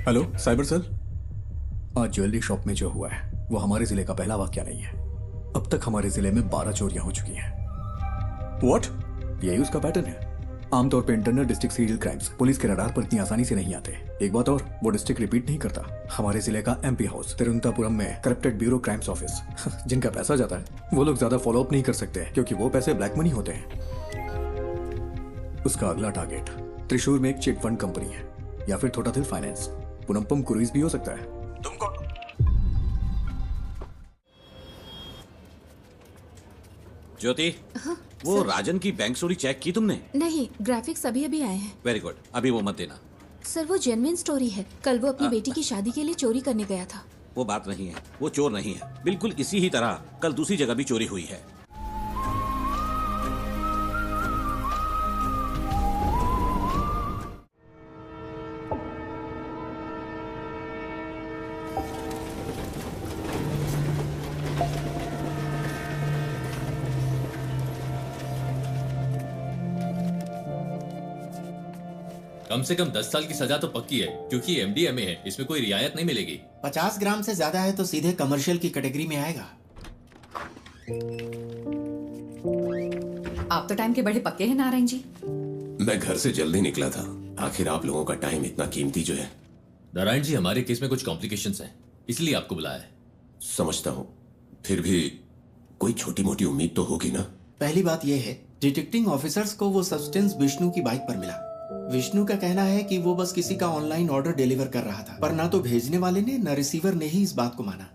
Hello cyber cell. आज jewellery shop में जो हुआ है वो हमारे जिले का पहला वाकया नहीं है। अब तक हमारे जिले में 12 चोरियां हो चुकी हैं। व्हाट? यही उसका पैटर्न है। आमतौर पे internal district serial crimes police के रडार पर इतनी आसानी से नहीं आते। एक बात और, वो डिस्ट्रिक्ट रिपीट नहीं करता। हमारे जिले का एमपी हाउस तिरुवनंतपुरम में करप्टेड ब्यूरो क्राइम्स ऑफिस जिनका पैसा जाता है वो लोग ज्यादा फॉलो अप नहीं कर सकते क्योंकि वो पैसे ब्लैक मनी होते हैं। उसका अगला टारगेट त्रिशूर में एक चिट फंड कंपनी है या फिर थोटाथिल फाइनेंस, पुनम्पम क्रूइज भी हो सकता है। तुम कौन? ज्योति, वो राजन की बैंक स्टोरी चेक की तुमने? नहीं, ग्राफिक्स अभी अभी आए हैं। वेरी गुड, अभी वो मत देना। सर वो जेन्युइन स्टोरी है। कल वो अपनी बेटी की शादी के लिए चोरी करने गया था। वो बात नहीं है, वो चोर नहीं है। बिल्कुल इसी ही तरह कल दूसरी जगह भी चोरी हुई है। कम से कम 10 साल की सजा तो पक्की है क्योंकि एमडीएमए है, इसमें कोई रियायत नहीं मिलेगी। 50 ग्राम से ज्यादा है तो सीधे कमर्शियल की कैटेगरी में आएगा। आप तो टाइम के बड़े पक्के हैं नारायण जी। मैं घर से जल्दी निकला था। आखिर आप लोगों का टाइम इतना कीमती जो है। नारायण जी, हमारे केस में कुछ कॉम्प्लिकेशंस हैं, इसलिए आपको बुलाया है। समझता हूँ, फिर भी कोई छोटी मोटी उम्मीद तो होगी ना। पहली बात यह है, डिटेक्टिंग ऑफिसर्स को वो सब्सटेंस विष्णु की बाइक पर मिला। विष्णु का कहना है कि वो बस किसी का ऑनलाइन ऑर्डर डिलीवर कर रहा था, पर ना तो भेजने वाले ने न रिसीवर ने ही इस बात को माना।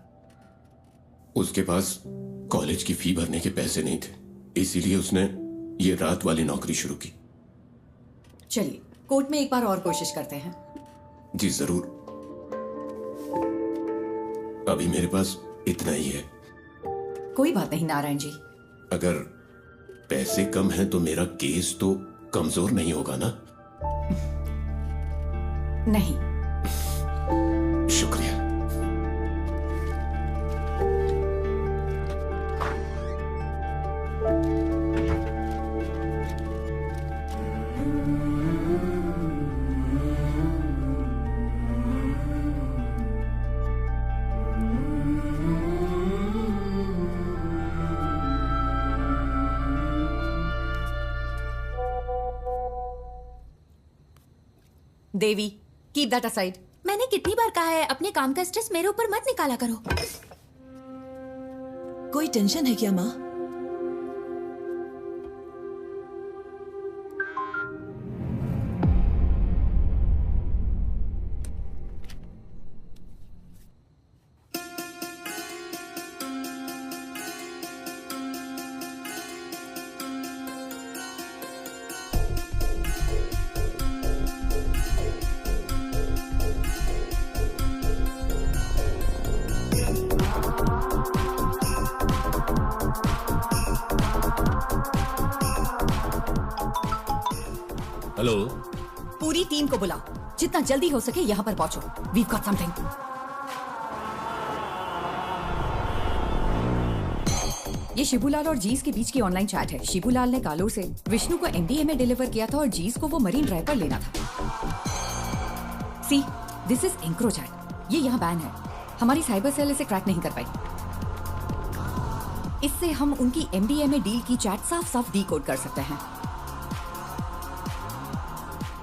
उसके पास कॉलेज की फी भरने के पैसे नहीं थे, इसीलिए उसने ये रात वाली नौकरी शुरू की। चलिए कोर्ट में एक बार और कोशिश करते हैं। जी जरूर। अभी मेरे पास इतना ही है। कोई बात नहीं नारायण जी। अगर पैसे कम हैं तो मेरा केस तो कमजोर नहीं होगा ना? नहीं। शुक्रिया। देवी, कीप दैट असाइड। मैंने कितनी बार कहा है अपने काम का स्ट्रेस मेरे ऊपर मत निकाला करो। कोई टेंशन है क्या माँ? हेलो, पूरी टीम को बुलाओ, जितना जल्दी हो सके यहाँ पर पहुंचो। We've got something. ये शिबूलाल और जीस के बीच की ऑनलाइन चैट है। शिबूलाल ने कालूर से विष्णु को एमडीए में डिलीवर किया था और जीस को वो मरीन ड्राइव पर लेना था। सी, दिस इज एंक्रोचैट। ये यहाँ बैन है। हमारी साइबर सेल इसे क्रैक नहीं कर पाई। इससे हम उनकी एमडीए में डील की चैट साफ साफ डीकोड कर सकते हैं।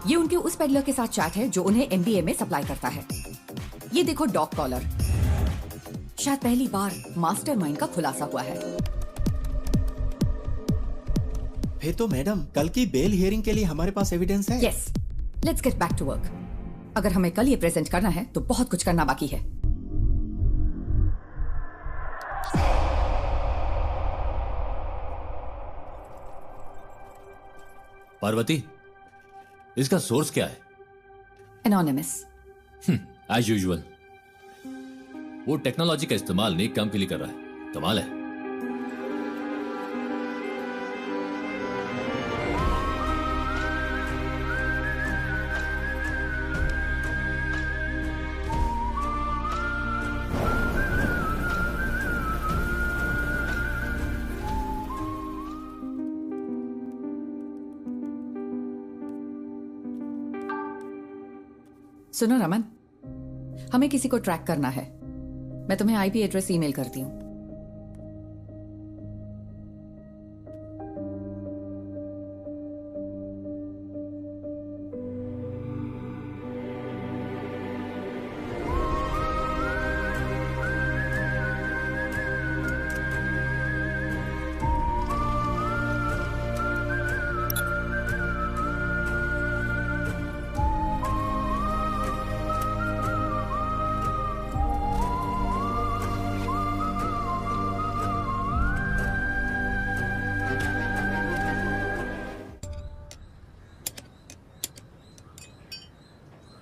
ये उनके उस पेडलर के साथ चैट है जो उन्हें एमडीए में सप्लाई करता है। ये देखो डॉग कॉलर। शायद पहली बार मास्टरमाइंड का खुलासा हुआ है। फिर तो मैडम कल की बेल हियरिंग के लिए हमारे पास एविडेंस है। Yes, let's get back to work. अगर हमें कल ये प्रेजेंट करना है तो बहुत कुछ करना बाकी है। पार्वती, इसका सोर्स क्या है? एनोनिमस। As usual. वो टेक्नोलॉजी का इस्तेमाल नेक काम के लिए कर रहा है। कमाल है। सुनो रमन, हमें किसी को ट्रैक करना है। मैं तुम्हें आईपी एड्रेस ईमेल करती हूँ।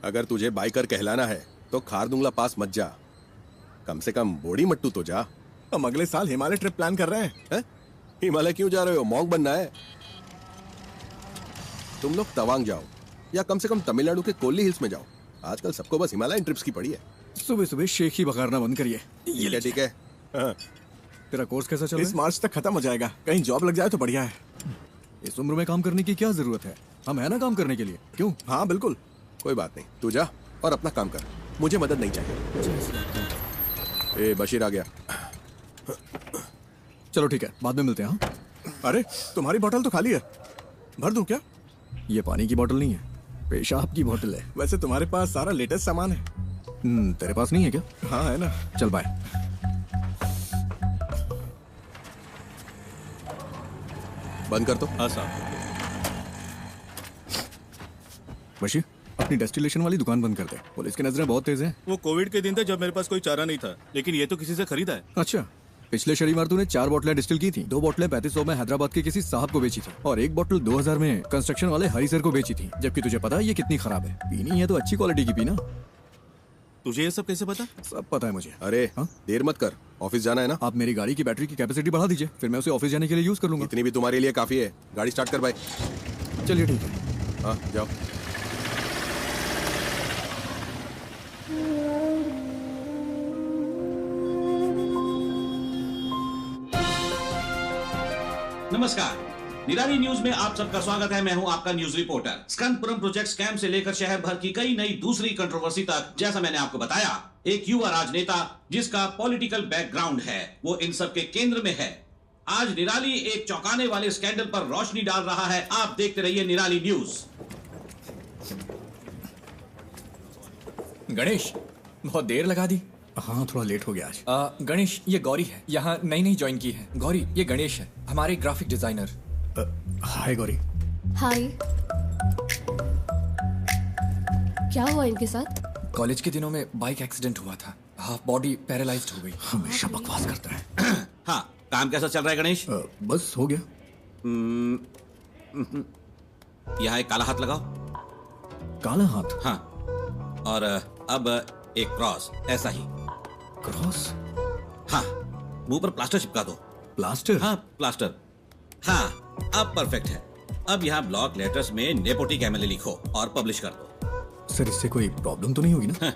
अगर तुझे बाइकर कहलाना है तो खारदुंगला पास मत जा, कम से कम बोड़ी मट्टू तो जा। हम अगले साल हिमालय ट्रिप प्लान कर रहे हैं। हिमालय क्यों जा रहे हो? मॉन्क बनना है? तुम लोग तवांग जाओ या कम से कम तमिलनाडु के कोल्ली हिल्स में जाओ। आजकल सबको बस हिमालयन ट्रिप्स की पड़ी है। सुबह सुबह शेख ही बगाड़ना बंद करिए। ठीक है, ठीक है। हाँ। तेरा कोर्स कैसा चल रहा इस मार्च तक खत्म हो जाएगा। कहीं जॉब लग जाए तो बढ़िया है। है? इस उम्र में काम करने की क्या जरूरत है? हम है ना काम करने के लिए। क्यों? हाँ बिल्कुल। कोई बात नहीं, तू जा और अपना काम कर, मुझे मदद नहीं चाहिए। ए बशीर आ गया। चलो ठीक है, बाद में मिलते हैं। हाँ? अरे तुम्हारी बोतल तो खाली है, भर दूं क्या? ये पानी की बोतल नहीं है, पेशाब की बोतल है। वैसे तुम्हारे पास सारा लेटेस्ट सामान है। तेरे पास नहीं है क्या? हाँ है ना। चल बाय। बंद कर तो। हाँ साहब। बशीर, अपनी डेस्टिलेशन वाली दुकान बंद कर दे। पुलिस की नजरें बहुत तेज हैं। वो कोविड के दिन थे जब मेरे पास कोई चारा नहीं था, लेकिन ये तो किसी से खरीदा है। अच्छा, पिछले शनिवार तूने 4 बोतलें डिस्टिल की थी। 2 बोतलें 3500 में हैदराबाद के किसी साहब को बेची थी और 1 बोतल 2000 में कंस्ट्रक्शन वाले हरी सर को बेची थी। जबकि तुझे पता है ये कितनी खराब है। पीनी है तो अच्छी क्वालिटी की पीना। तुझे ये सब कैसे पता? सब पता है मुझे। अरे हाँ? देर मत कर, ऑफिस जाना है ना। आप मेरी गाड़ी की बैटरी की कैपेसिटी बढ़ा दीजिए, फिर मैं उसे ऑफिस जाने के लिए यूज कर लूंगा। इतनी भी तुम्हारे लिए काफी है। गाड़ी स्टार्ट कर भाई। चलिए ठीक है। हाँ जाओ। नमस्कार, निराली न्यूज में आप सबका स्वागत है। मैं हूं आपका न्यूज रिपोर्टर। स्कंदपुरम प्रोजेक्ट स्कैम से लेकर शहर भर की कई नई दूसरी कंट्रोवर्सी तक, जैसा मैंने आपको बताया, एक युवा राजनेता जिसका पॉलिटिकल बैकग्राउंड है, वो इन सब के केंद्र में है। आज निराली एक चौंकाने वाले स्कैंडल पर रोशनी डाल रहा है। आप देखते रहिए निराली न्यूज। गणेश, बहुत देर लगा दी। हाँ, थोड़ा लेट हो गया आज। गणेश, ये गौरी है, यहाँ नई ज्वाइन की है। गौरी, ये गणेश है, हमारे ग्राफिक डिजाइनर। हाय गौरी। हाय। क्या हुआ इनके साथ? कॉलेज के दिनों में बाइक एक्सीडेंट हुआ था, हाफ बॉडी पैरालाइज्ड हो गई। हमेशा बकवास करता है। हाँ, काम कैसा चल रहा है गणेश? बस हो गया। यहाँ एक काला हाथ लगाओ। काला हाथ? हाँ, और अब एक क्रॉस, ऐसा ही। क्रॉस? हाँ, मुंह पर प्लास्टर चिपका दो। प्लास्टर? हाँ, प्लास्टर। हाँ, अब परफेक्ट है। अब यहाँ ब्लॉक लेटर्स में नेपोटिक एमएलए लिखो और पब्लिश कर दो। सर, इससे कोई प्रॉब्लम तो नहीं होगी ना?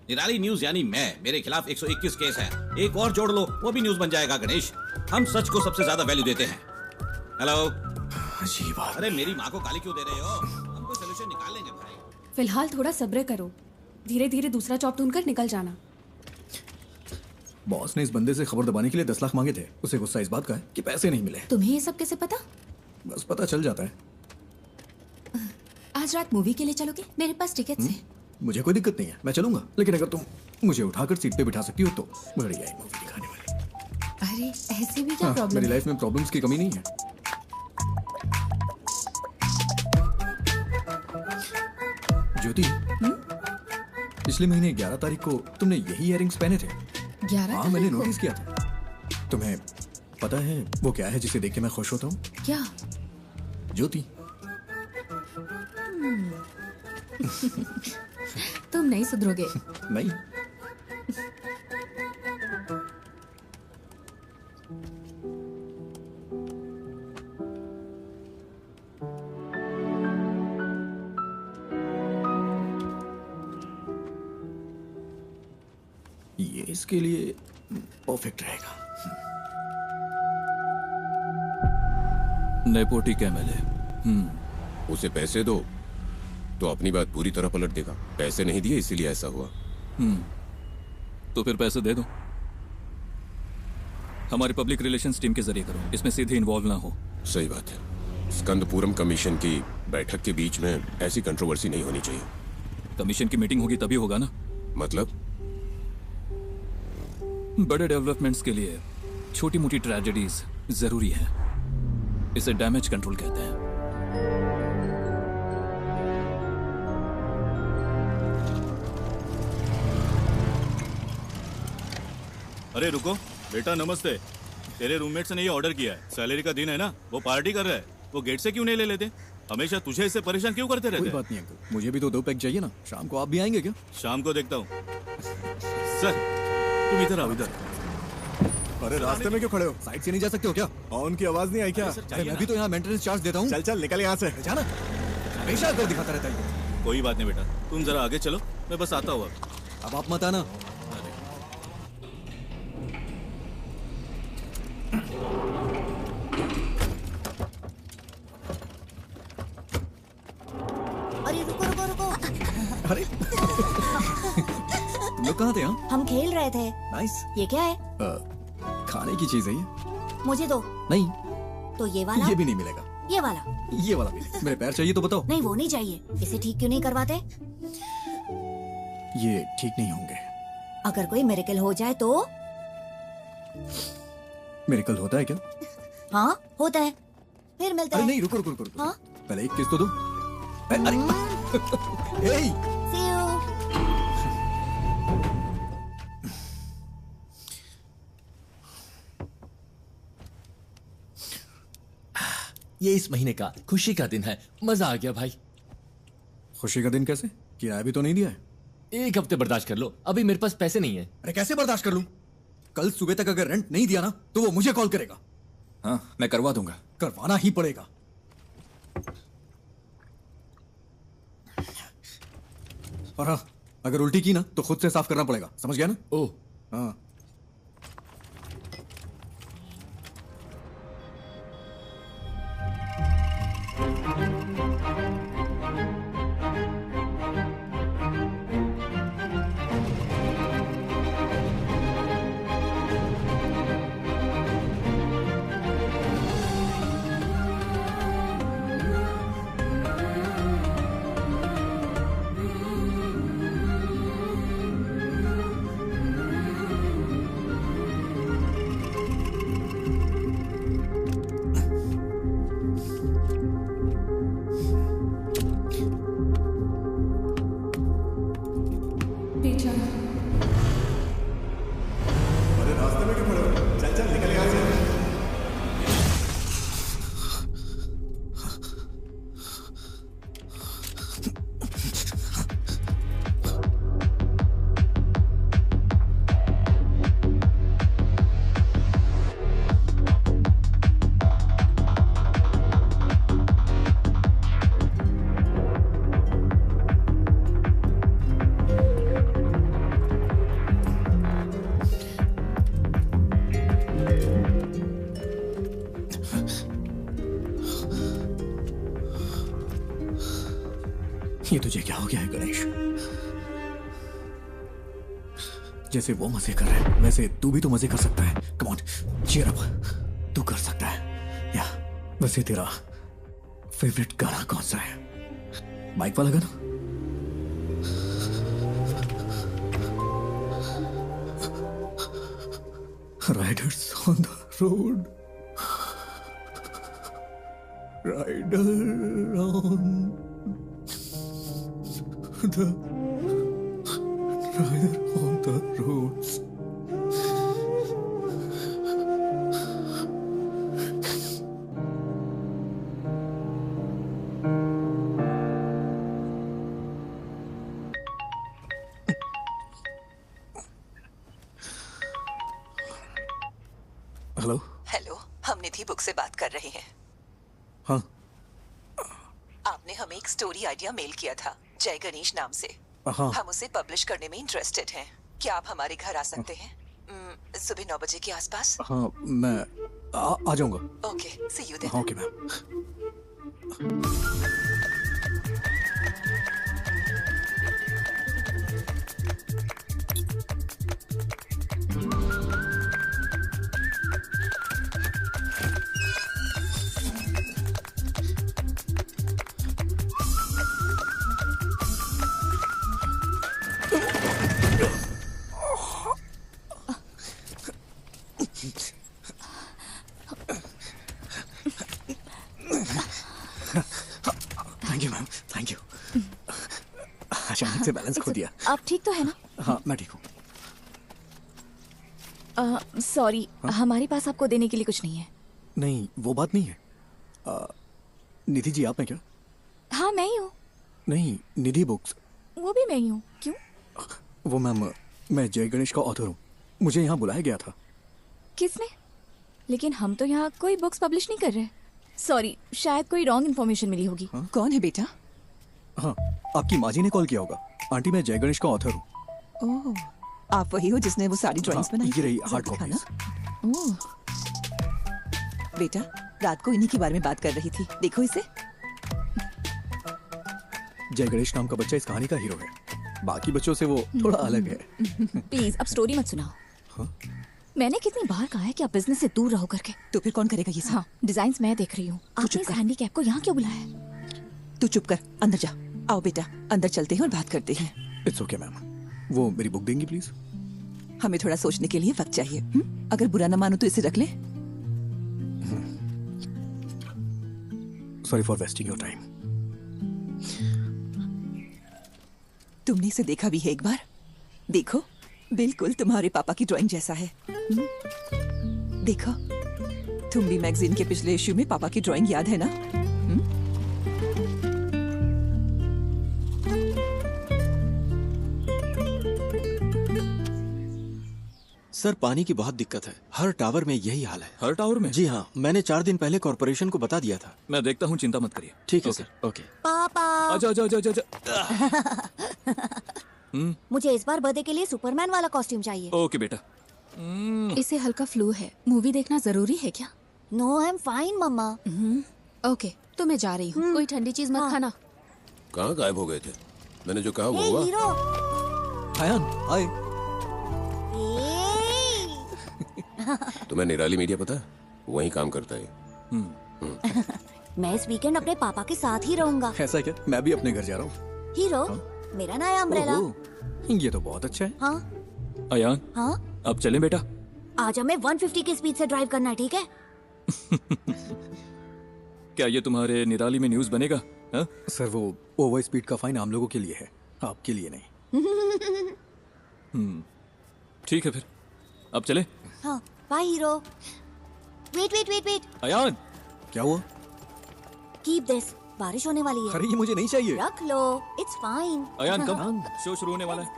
निराली न्यूज यानी मेरे खिलाफ 121 केस है। एक और जोड़ लो, वो भी न्यूज बन जाएगा। गणेश, हम सच को सबसे ज्यादा वैल्यू देते हैं। हेलो। अजीब बात। अरे मेरी माँ को गाली क्यों दे रहे हो? हम कोई सोल्यूशन निकाल लेंगे भाई। फिलहाल थोड़ा सब्र करो, धीरे धीरे दूसरा जॉब ढूंढकर निकल जाना। बॉस ने इस बंदे से खबर दबाने के लिए 10 लाख मांगे थे। उसे गुस्सा इस बात का है कि पैसे नहीं मिले। तुम्हें ये सब कैसे पता? बस पता चल जाता है। आज रात मूवी के लिए चलोगे? मेरे पास टिकट्स हैं। मुझे कोई दिक्कत नहीं है, मैं चलूंगा। लेकिन अगर तुम मुझे उठाकर सीट पे बिठा सकती हो तो बढ़िया है मूवी दिखाने वाली। अरे ऐसे भी क्या प्रॉब्लम मेरी है? लाइफ में प्रॉब्लम्स की कमी नहीं है। ज्योति, पिछले महीने 11 तारीख को तुमने यही इयररिंग्स पहने थे। 11 हाँ, मैंने नोटिस किया था। तुम्हें पता है वो क्या है जिसे देख के मैं खुश होता हूँ? क्या? ज्योति। तुम नहीं सुधरोगे। नहीं। ये इसके लिए परफेक्ट रहेगा। नेपोटिक एमएलए। उसे पैसे दो तो अपनी बात पूरी तरह पलट देगा। पैसे नहीं दिए इसीलिए ऐसा हुआ। तो फिर पैसे दे दो। हमारे पब्लिक रिलेशंस टीम के जरिए करो, इसमें सीधे इन्वॉल्व ना हो। सही बात है। स्कंदपुरम कमीशन की बैठक के बीच में ऐसी कंट्रोवर्सी नहीं होनी चाहिए। कमीशन की मीटिंग होगी तभी होगा ना। मतलब? बड़े डेवलपमेंट्स के लिए छोटी मोटी ट्रेजेडीज जरूरी है। इसे डैमेज कंट्रोल कहते हैं। अरे रुको बेटा, नमस्ते। तेरे रूममेट्स ने ये ऑर्डर किया है, सैलरी का दिन है ना, वो पार्टी कर रहा है, वो गेट से क्यों नहीं ले लेते? हमेशा तुझे इससे परेशान क्यों करते रहते? कोई बात नहीं अंकल, मुझे भी तो 2 पैक चाहिए ना। शाम को आप भी आएंगे क्या? शाम को देखता हूँ। सर तुम इधर आओ, इधर। अरे रास्ते में क्यों खड़े हो? साइड से नहीं जा सकते हो क्या? हॉर्न की आवाज नहीं आई क्या? अरे मैं भी तो यहाँ मेंटेनेंस चार्ज देता हूँ। चल चल निकल यहाँ से। जाना, हमेशा कर दिखाता रहता है। कोई बात नहीं बेटा, तुम जरा आगे चलो, मैं बस आता हूँ। अब आप मत आना। अरे रुको रुको रुको। अरे तुम लोग कहाँ थे? हम खेल रहे थे। नाइस। ये क्या है? खाने की चीज है ये। मुझे दो। नहीं। तो ये वाला? ये भी नहीं मिलेगा। ये वाला? ये वाला मिलेगा। मेरे पैर चाहिए तो बताओ। नहीं वो नहीं चाहिए। इसे ठीक क्यों नहीं करवाते? ये ठीक नहीं होंगे। अगर कोई मिरेकल हो जाए तो? मिरेकल होता है क्या? हाँ होता है। फिर मिलता है। है। नहीं रुको रुको रुको। हाँ? पहले एक किस तो दो। अरे See you. ये इस महीने का खुशी का दिन है। मजा आ गया भाई। खुशी का दिन कैसे? किराया भी तो नहीं दिया है। 1 हफ्ते बर्दाश्त कर लो, अभी मेरे पास पैसे नहीं है। अरे कैसे बर्दाश्त कर लूं? कल सुबह तक अगर रेंट नहीं दिया ना तो वो मुझे कॉल करेगा। हाँ मैं करवा दूंगा। करवाना ही पड़ेगा। और हाँ, अगर उल्टी की ना तो खुद से साफ करना पड़ेगा, समझ गया ना? ओह हाँ। ये तुझे क्या हो गया है गणेश? जैसे वो मजे कर रहे हैं वैसे तू भी तो मजे कर सकता है। कम ऑन, चीयर अप, तू कर सकता है। या वैसे तेरा फेवरेट गाना कौन सा है? बाइक वाला गाना? Riders on the road, rider on the rider on the roads. Hello hello, हम निधि बुक से बात कर रहे हैं। हाँ, आपने हमें एक स्टोरी आइडिया मेल किया था जय गणेश नाम से। हाँ। हम उसे पब्लिश करने में इंटरेस्टेड हैं। क्या आप हमारे घर आ सकते हैं सुबह 9 बजे के आसपास? हाँ मैं आ जाऊंगा। Okay, see you then. हाँ, okay ma'am. Thank you ma'am, thank you. अचानक से बैलेंस खो दिया। आप ठीक तो है ना? हाँ मैं ठीक हूँ। सॉरी, हमारे पास आपको देने के लिए कुछ नहीं है। नहीं वो बात नहीं है। निधि जी आप हैं क्या? हाँ मैं ही हूँ। नहीं निधि बुक्स। वो भी मैं ही हूँ। क्यों? वो मैम मैं जय गणेश का ऑथर हूँ, मुझे यहाँ बुलाया गया था। किसने? लेकिन हम तो यहाँ कोई बुक्स पब्लिश नहीं कर रहे। सॉरी, शायद कोई रॉन्ग इन्फॉर्मेशन मिली होगी। कौन है बेटा? हाँ आपकी माँ जी ने कॉल किया होगा। आंटी मैं जय गणेश का ऑथर हूँ। ओह, आप वही हो जिसने वो सारी ड्राइंग्स बनाई? ये रही हार्ड जरा कॉपीज। दिखाना। ओह, बेटा रात को इन्हीं के बारे में बात कर रही थी, देखो इसे। जय गणेश नाम का बच्चा इस कहानी का हीरो है, बाकी बच्चों से वो थोड़ा अलग है। प्लीज अब स्टोरी मत सुनाओ। मैंने कितनी बार कहा है कि आप बिजनेस से दूर रहो करके। तो फिर कौन करेगा ये सब? हाँ, डिजाइन्स मैं देख रही हूँ। आपने इस हैंडीकैप को यहाँ क्यों बुलाया है? तू चुप कर, अंदर जा। आओ बेटा अंदर चलते हैं और बात करते हैं। इट्स ओके मैम, वो मेरी बुक देंगी प्लीज? हमें थोड़ा सोचने के लिए वक्त चाहिए। अगर बुरा न मानो तो इसे रख ले। Sorry for wasting your time. तुमने इसे देखा भी है एक बार? देखो बिल्कुल तुम्हारे पापा की ड्राइंग जैसा है। देखो तुम भी मैगजीन के पिछले इश्यू में पापा की ड्राइंग याद है ना? सर पानी की बहुत दिक्कत है, हर टावर में यही हाल है। हर टावर में? जी हाँ, मैंने 4 दिन पहले कॉर्पोरेशन को बता दिया था। मैं देखता हूँ, चिंता मत करिए। ठीक है सर। ओके। पापा आजा आजा आजा आजा। मुझे इस बार बर्थडे के लिए सुपरमैन वाला कॉस्ट्यूम चाहिए। ओके बेटा। इसे हल्का फ्लू है, मूवी देखना जरूरी है क्या? नो आई एम फाइन मम्मा। ओके तो मैं जा रही हूँ। कोई ठंडी चीज मत खाना। कहाँ गायब हो गए थे? मैंने जो कहा वो हे हुआ? हीरो। हायान हाय। तुम्हें निराली मीडिया पता है? वहीं काम करता है। मैं इस वीकेंड अपने पापा के साथ ही रहूंगा। ऐसा क्या? मैं भी अपने घर जा रहा हूँ। हीरो मेरा नया अम्ब्रेला। ये तो बहुत अच्छा है। हाँ अयान हाँ अब चलें बेटा। आज हमें 150 की स्पीड से ड्राइव करना है, ठीक है? क्या ये तुम्हारे निराली में न्यूज़ बनेगा? हा? सर वो ओवर स्पीड का फाइन आम लोगों के लिए है, आपके लिए नहीं। ठीक है फिर अब चले। हाँ bye hero. Wait wait wait wait. Ayaan क्या हुआ? कीप दिस, बारिश होने वाली है। अरे ये मुझे नहीं चाहिए। रख लो, इट्स फाइन। अयान कब शो शुरू होने वाला है?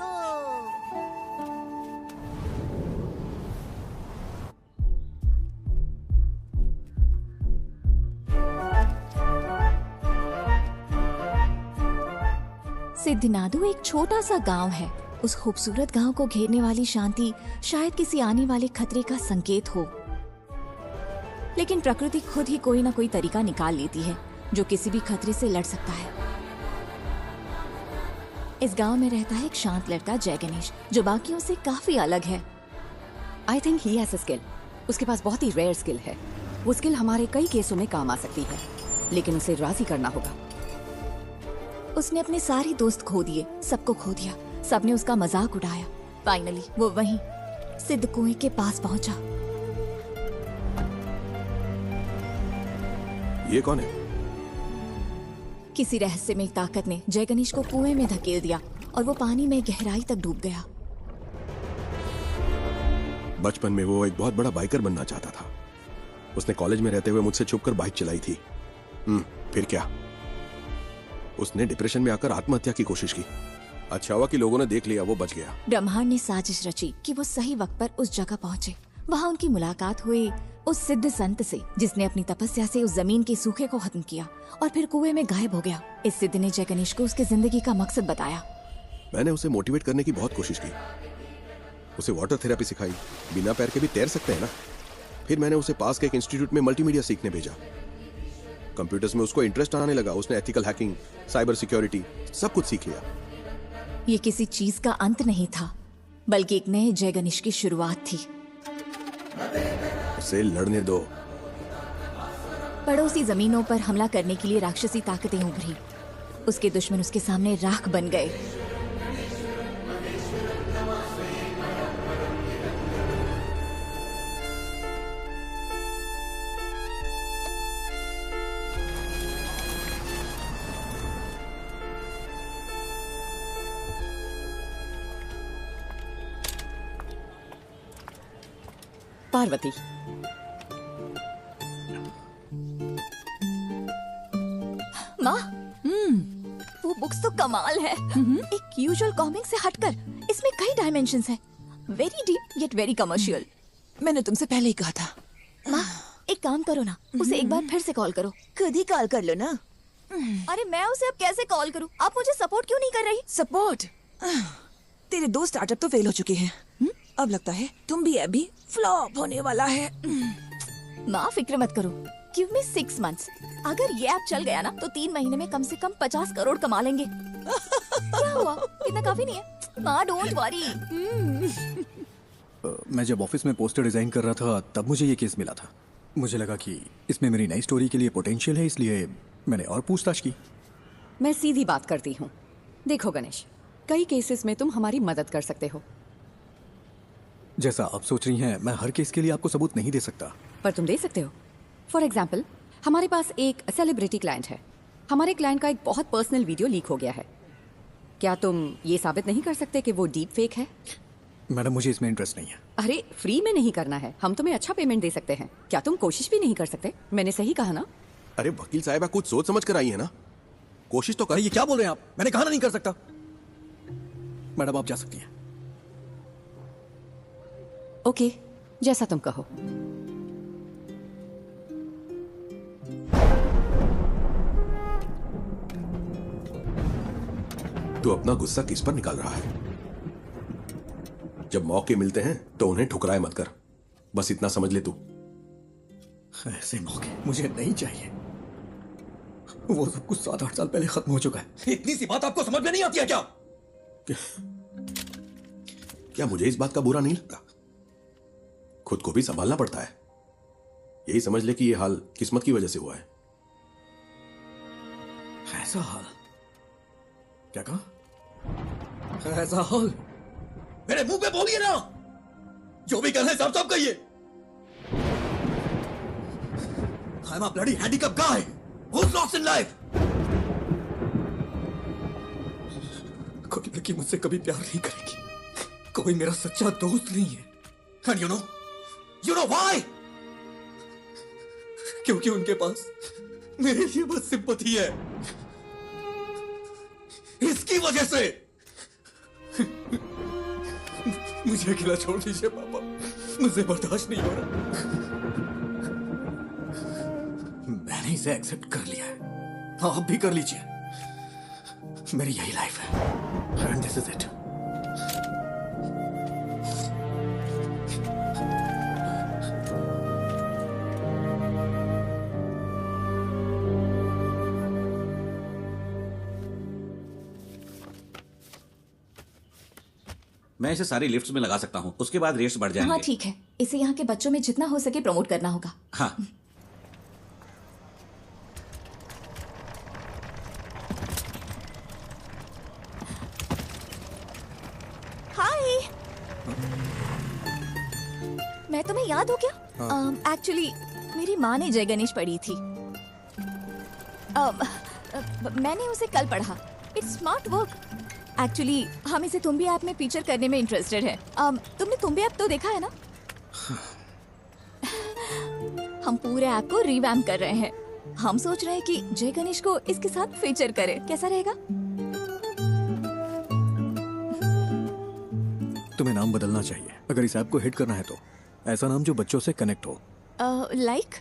सिद्धनादु एक छोटा सा गांव है। उस खूबसूरत गांव को घेरने वाली शांति शायद किसी आने वाले खतरे का संकेत हो, लेकिन प्रकृति खुद ही कोई ना कोई तरीका निकाल लेती है जो किसी भी खतरे से लड़ सकता है। इस गांव में रहता है एक शांत लड़का जय गणेश, जो बाकियों से काफी अलग है। I think he has a skill. उसके पास बहुत ही रेयर स्किल है। वो स्किल हमारे कई केसों में काम आ सकती है, लेकिन उसे राजी करना होगा। उसने अपने सारे दोस्त खो दिए, सबको खो दिया, सबने उसका मजाक उड़ाया। फाइनली वो वहीं सिद्ध कुएं के पास पहुंचा। ये कौन है? किसी रहस्यमय ताकत ने जय गणेश को कुएं में धकेल दिया और वो पानी में गहराई तक डूब गया। बचपन में वो एक बहुत बड़ा बाइकर बनना चाहता था। उसने कॉलेज में रहते हुए मुझसे छुपकर बाइक चलाई थी। फिर क्या? उसने डिप्रेशन में आकर आत्महत्या की कोशिश की। अच्छा हुआ कि लोगों ने देख लिया, वो बच गया। ब्रह्मांड ने साजिश रची कि वो सही वक्त पर उस जगह पहुंचे। वहाँ उनकी मुलाकात हुई उस सिद्ध संत से, जिसने अपनी तपस्या से उस जमीन के सूखे को खत्म किया और फिर कुएं में गायब हो गया। इस सिद्ध ने जय गणेश को उसकी जिंदगी का मकसद बताया। मैंने उसे मोटिवेट करने की बहुत कोशिश की, उसे वाटर थेरेपी सिखाई। बिना पैर के भी तैर सकते हैं ना। फिर मैंने उसे पास के एक इंस्टीट्यूट में मल्टीमीडिया सीखने भेजा। कंप्यूटर्स में उसको इंटरेस्ट आने लगा। उसने एथिकल हैकिंग, साइबर सिक्योरिटी सब कुछ सीख लिया। ये किसी चीज का अंत नहीं था, बल्कि एक नए जय गणेश की शुरुआत थी। उसे लड़ने दो। पड़ोसी जमीनों पर हमला करने के लिए राक्षसी ताकतें उभरी। उसके दुश्मन उसके सामने राख बन गए। पार्वती। माँ, वो बुक्स तो कमाल है। एक यूजुअल कॉमिक से हटकर इसमें कई डायमेंशंस हैं। Very deep yet very commercial. मैंने तुमसे पहले ही कहा था। माँ, एक काम करो ना, उसे एक बार फिर से कॉल करो। खुद ही कॉल कर लो ना। अरे मैं उसे अब कैसे कॉल करूँ? आप मुझे सपोर्ट क्यों नहीं कर रही? सपोर्ट? तेरे 2 स्टार्टअप तो फेल हो चुके हैं। अब लगता है तुम भी अभी फ्लॉप होने वाला है। माँ फिक्र मत करो, गिव मी 6 months। अगर ये ऐप चल गया ना तो 3 महीने में कम से कम 50 करोड़ कमा लेंगे। क्या हुआ? इतना काफी नहीं है? माँ डोंट वरी। मैं जब ऑफिस में पोस्टर डिजाइन कर रहा था तब मुझे ये केस मिला था। मुझे लगा कि इसमें मेरी नई स्टोरी के लिए पोटेंशियल है, इसलिए मैंने और पूछताछ की। मैं सीधी बात करती हूँ। देखो गणेश, कई केसेस में तुम हमारी मदद कर सकते हो। जैसा आप सोच रही हैं, मैं हर केस के लिए आपको सबूत नहीं दे सकता। पर तुम दे सकते हो। फॉर एग्जाम्पल, हमारे पास एक सेलिब्रिटी क्लाइंट है। हमारे क्लाइंट का एक बहुत पर्सनल वीडियो लीक हो गया है। क्या तुम ये साबित नहीं कर सकते कि वो डीप फेक है? मैडम, मुझे इसमें इंटरेस्ट नहीं है। अरे फ्री में नहीं करना है, हम तुम्हें अच्छा पेमेंट दे सकते हैं। क्या तुम कोशिश भी नहीं कर सकते? मैंने सही कहा ना? अरे वकील साहब, कुछ सोच समझ कर आई है ना, कोशिश तो कर। ये क्या बोल रहे हैं आप? मैंने कहा ना नहीं कर सकता। मैडम आप जा सकती हैं। ओके, जैसा तुम कहो। तू अपना गुस्सा किस पर निकाल रहा है? जब मौके मिलते हैं तो उन्हें ठुकराए मत कर, बस इतना समझ ले तू। ऐसे मौके मुझे नहीं चाहिए। वो सब कुछ 7-8 साल पहले खत्म हो चुका है। इतनी सी बात आपको समझ में नहीं आती है क्या? क्या मुझे इस बात का बुरा नहीं लगता? खुद को भी संभालना पड़ता है। यही समझ ले कि ये हाल किस्मत की वजह से हुआ है। ऐसा हाल? क्या कहा? ऐसा हाल? मेरे मुंह पे बोलिए ना। जो भी करना है साफ साफ कहिए। I'm a bloody handicapped guy who's lost in life. कोई लड़की मुझसे कभी प्यार नहीं करेगी। कोई मेरा सच्चा दोस्त नहीं है। And you know why? क्योंकि उनके पास मेरे लिए बस सिंपैथी है। इसकी वजह से मुझे अकेला छोड़ दीजिए पापा, मुझे बर्दाश्त नहीं हो रहा। मैंने इसे एक्सेप्ट कर लिया है, आप भी कर लीजिए। मेरी यही लाइफ है एंड दिस इज इट। मैं इसे सारी लिफ्ट्स में लगा सकता हूँ, उसके बाद रेट्स बढ़ जाएंगे। हाँ ठीक है, इसे यहाँ के बच्चों में जितना हो सके प्रमोट करना होगा। हाँ। हाय, मैं तुम्हें याद हो क्या? एक्चुअली मेरी माँ ने जय गणेश पढ़ी थी। मैंने उसे कल पढ़ा। It's smart work. एक्चुअली हम इसे तुम भी ऐप में फीचर करने में इंटरेस्टेड है। तुमने तुम भी ऐप तो देखा है ना? हम पूरे ऐप को रिवैम्प कर रहे हैं। हम सोच रहे हैं कि जय गणेश को इसके साथ फीचर करें, कैसा रहेगा? तुम्हें नाम बदलना चाहिए अगर इस ऐप को हिट करना है तो। ऐसा नाम जो बच्चों से कनेक्ट हो। लाइक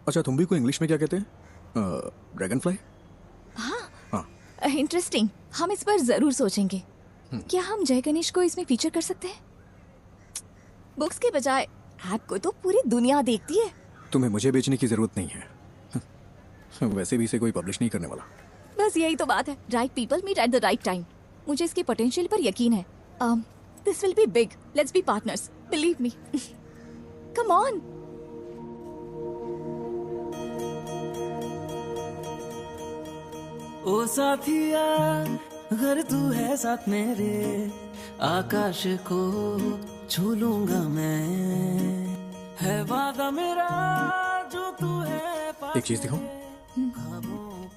अच्छा, तुम भी को इंग्लिश में क्या कहते हैं? Dragon fly? इंटरेस्टिंग, हम इस पर जरूर सोचेंगे। क्या हम जय गणेश को इसमें फीचर कर सकते हैं? बुक्स के बजाय ऐप को तो पूरी दुनिया देखती है। तुम्हें मुझे बेचने की जरूरत नहीं है। वैसे भी इसे कोई पब्लिश नहीं करने वाला। बस यही तो बात है। Right people meet at the right time. मुझे इसके पोटेंशियल पर यकीन है। This will be big. Let's be partners, believe me. Come on. ओ साथिया, अगर तू है साथ मेरे, आकाश को छू लूंगा मैं, है वादा मेरा जो तू है। एक चीज दिखाऊं?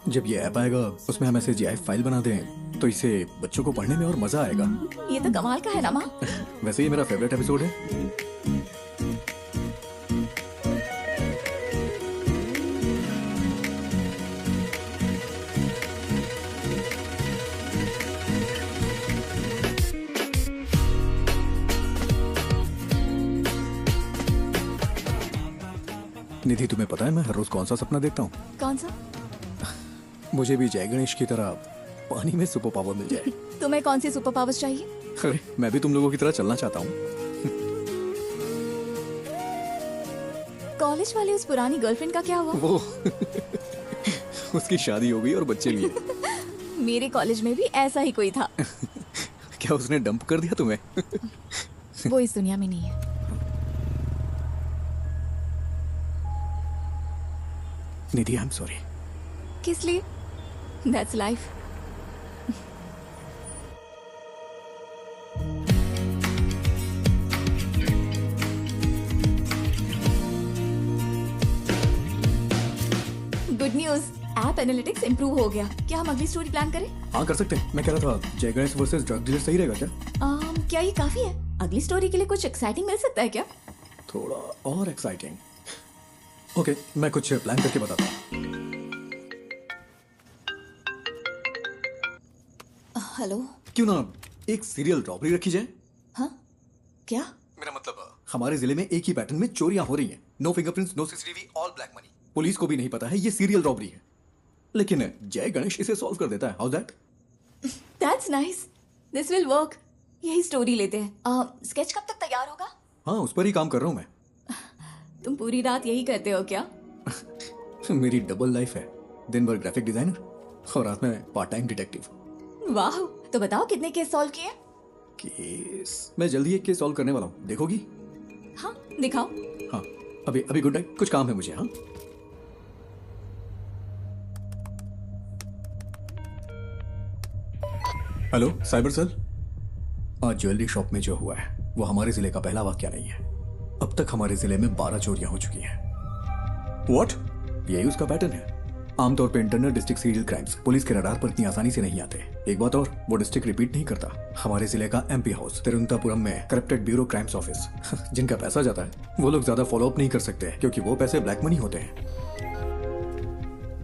जब ये ऐप आएगा उसमें हम ऐसे GIF फाइल बना दें तो इसे बच्चों को पढ़ने में और मजा आएगा। ये तो कमाल का है ना माँ। वैसे ये मेरा फेवरेट एपिसोड है। निधि, तुम्हें पता है मैं हर रोज कौन सा सपना देखता हूँ? कौन सा? मुझे भी जय गणेश की तरह पानी में सुपर पावर मिल जाए। तुम्हें कौन सी सुपर पावर्स चाहिए? अरे मैं भी तुम लोगों की तरह चलना चाहता हूँ। कॉलेज वाले उस पुरानी गर्लफ्रेंड का क्या हुआ? वो उसकी शादी हो गई और बच्चे भी हैं। मेरे कॉलेज में भी ऐसा ही कोई था। क्या उसने डंप कर दिया तुम्हें? वो इस दुनिया में नहीं है। निधि, आई एम सॉरी। किस लिए? That's life. Good news, app analytics improve हो गया। क्या हम अगली स्टोरी प्लान करें? हाँ, कर सकते हैं। मैं कह रहा था जय गणेश वर्सेस ड्रग डीलर सही रहेगा क्या? क्या ये काफी है? अगली स्टोरी के लिए कुछ एक्साइटिंग मिल सकता है क्या? थोड़ा और एक्साइटिंग। ओके, मैं कुछ प्लान करके बताता हूँ। हेलो। क्यों ना एक सीरियल रॉबरी रखी जाए? हाँ, क्या? मेरा मतलब हमारे जिले में एक ही पैटर्न में चोरियां हो रही हैं। No fingerprints, no CCTV, all black money. Police को भी नहीं पता है ये सीरियल रॉबरी है, लेकिन जय गणेश इसे सॉल्व कर देता है। How that? That's nice, this will work. यही स्टोरी लेते हैं। स्केच कब तक तैयार होगा? हाँ, उस पर ही काम कर रहा हूँ मैं। तुम पूरी रात यही करते हो क्या? मेरी डबल लाइफ है, दिन भर ग्राफिक डिजाइनर और रात में पार्ट टाइम डिटेक्टिव। वाह, तो बताओ कितने केस सॉल्व किए? केस मैं जल्दी एक केस सॉल्व करने वाला हूँ, देखोगी? हाँ, दिखाओ। हाँ, अभी गुड नाइट, कुछ काम है मुझे। हाँ, हेलो साइबर सेल। आज ज्वेलरी शॉप में जो हुआ है वो हमारे जिले का पहला वाकया नहीं है। अब तक हमारे जिले में 12 चोरियां हो चुकी हैं। व्हाट? यही उसका पैटर्न है। आमतौर पर internal district serial crimes police के रडार पर इतनी आसानी से नहीं आते। एक बात और, वो डिस्ट्रिक्ट रिपीट नहीं करता। हमारे जिले का एमपी हाउस तिरुवनंतपुरम में करप्टेड ब्यूरो क्राइम्स ऑफिस, जिनका पैसा जाता है वो लोग ज्यादा फॉलो अप नहीं कर सकते क्योंकि वो पैसे ब्लैक मनी होते हैं।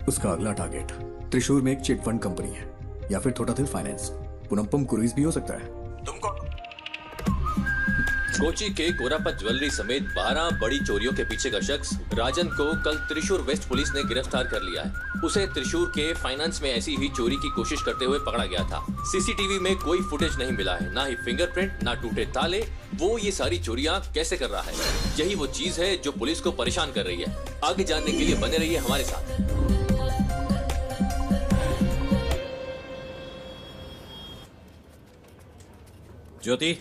उसका अगला टारगेट त्रिशूर में एक चिट फंड कंपनी है या फिर थोटाथिल फाइनेंस, पुनम्पम क्रूइज भी हो सकता है। कोची के कोरापत ज्वेलरी समेत 12 बड़ी चोरियों के पीछे का शख्स राजन को कल त्रिशूर वेस्ट पुलिस ने गिरफ्तार कर लिया है। उसे त्रिशूर के फाइनेंस में ऐसी ही चोरी की कोशिश करते हुए पकड़ा गया था। सीसीटीवी में कोई फुटेज नहीं मिला है, ना ही फिंगरप्रिंट, ना टूटे ताले। वो ये सारी चोरियां कैसे कर रहा है, यही वो चीज है जो पुलिस को परेशान कर रही है। आगे जानने के लिए बने रहिए हमारे साथ। ज्योति,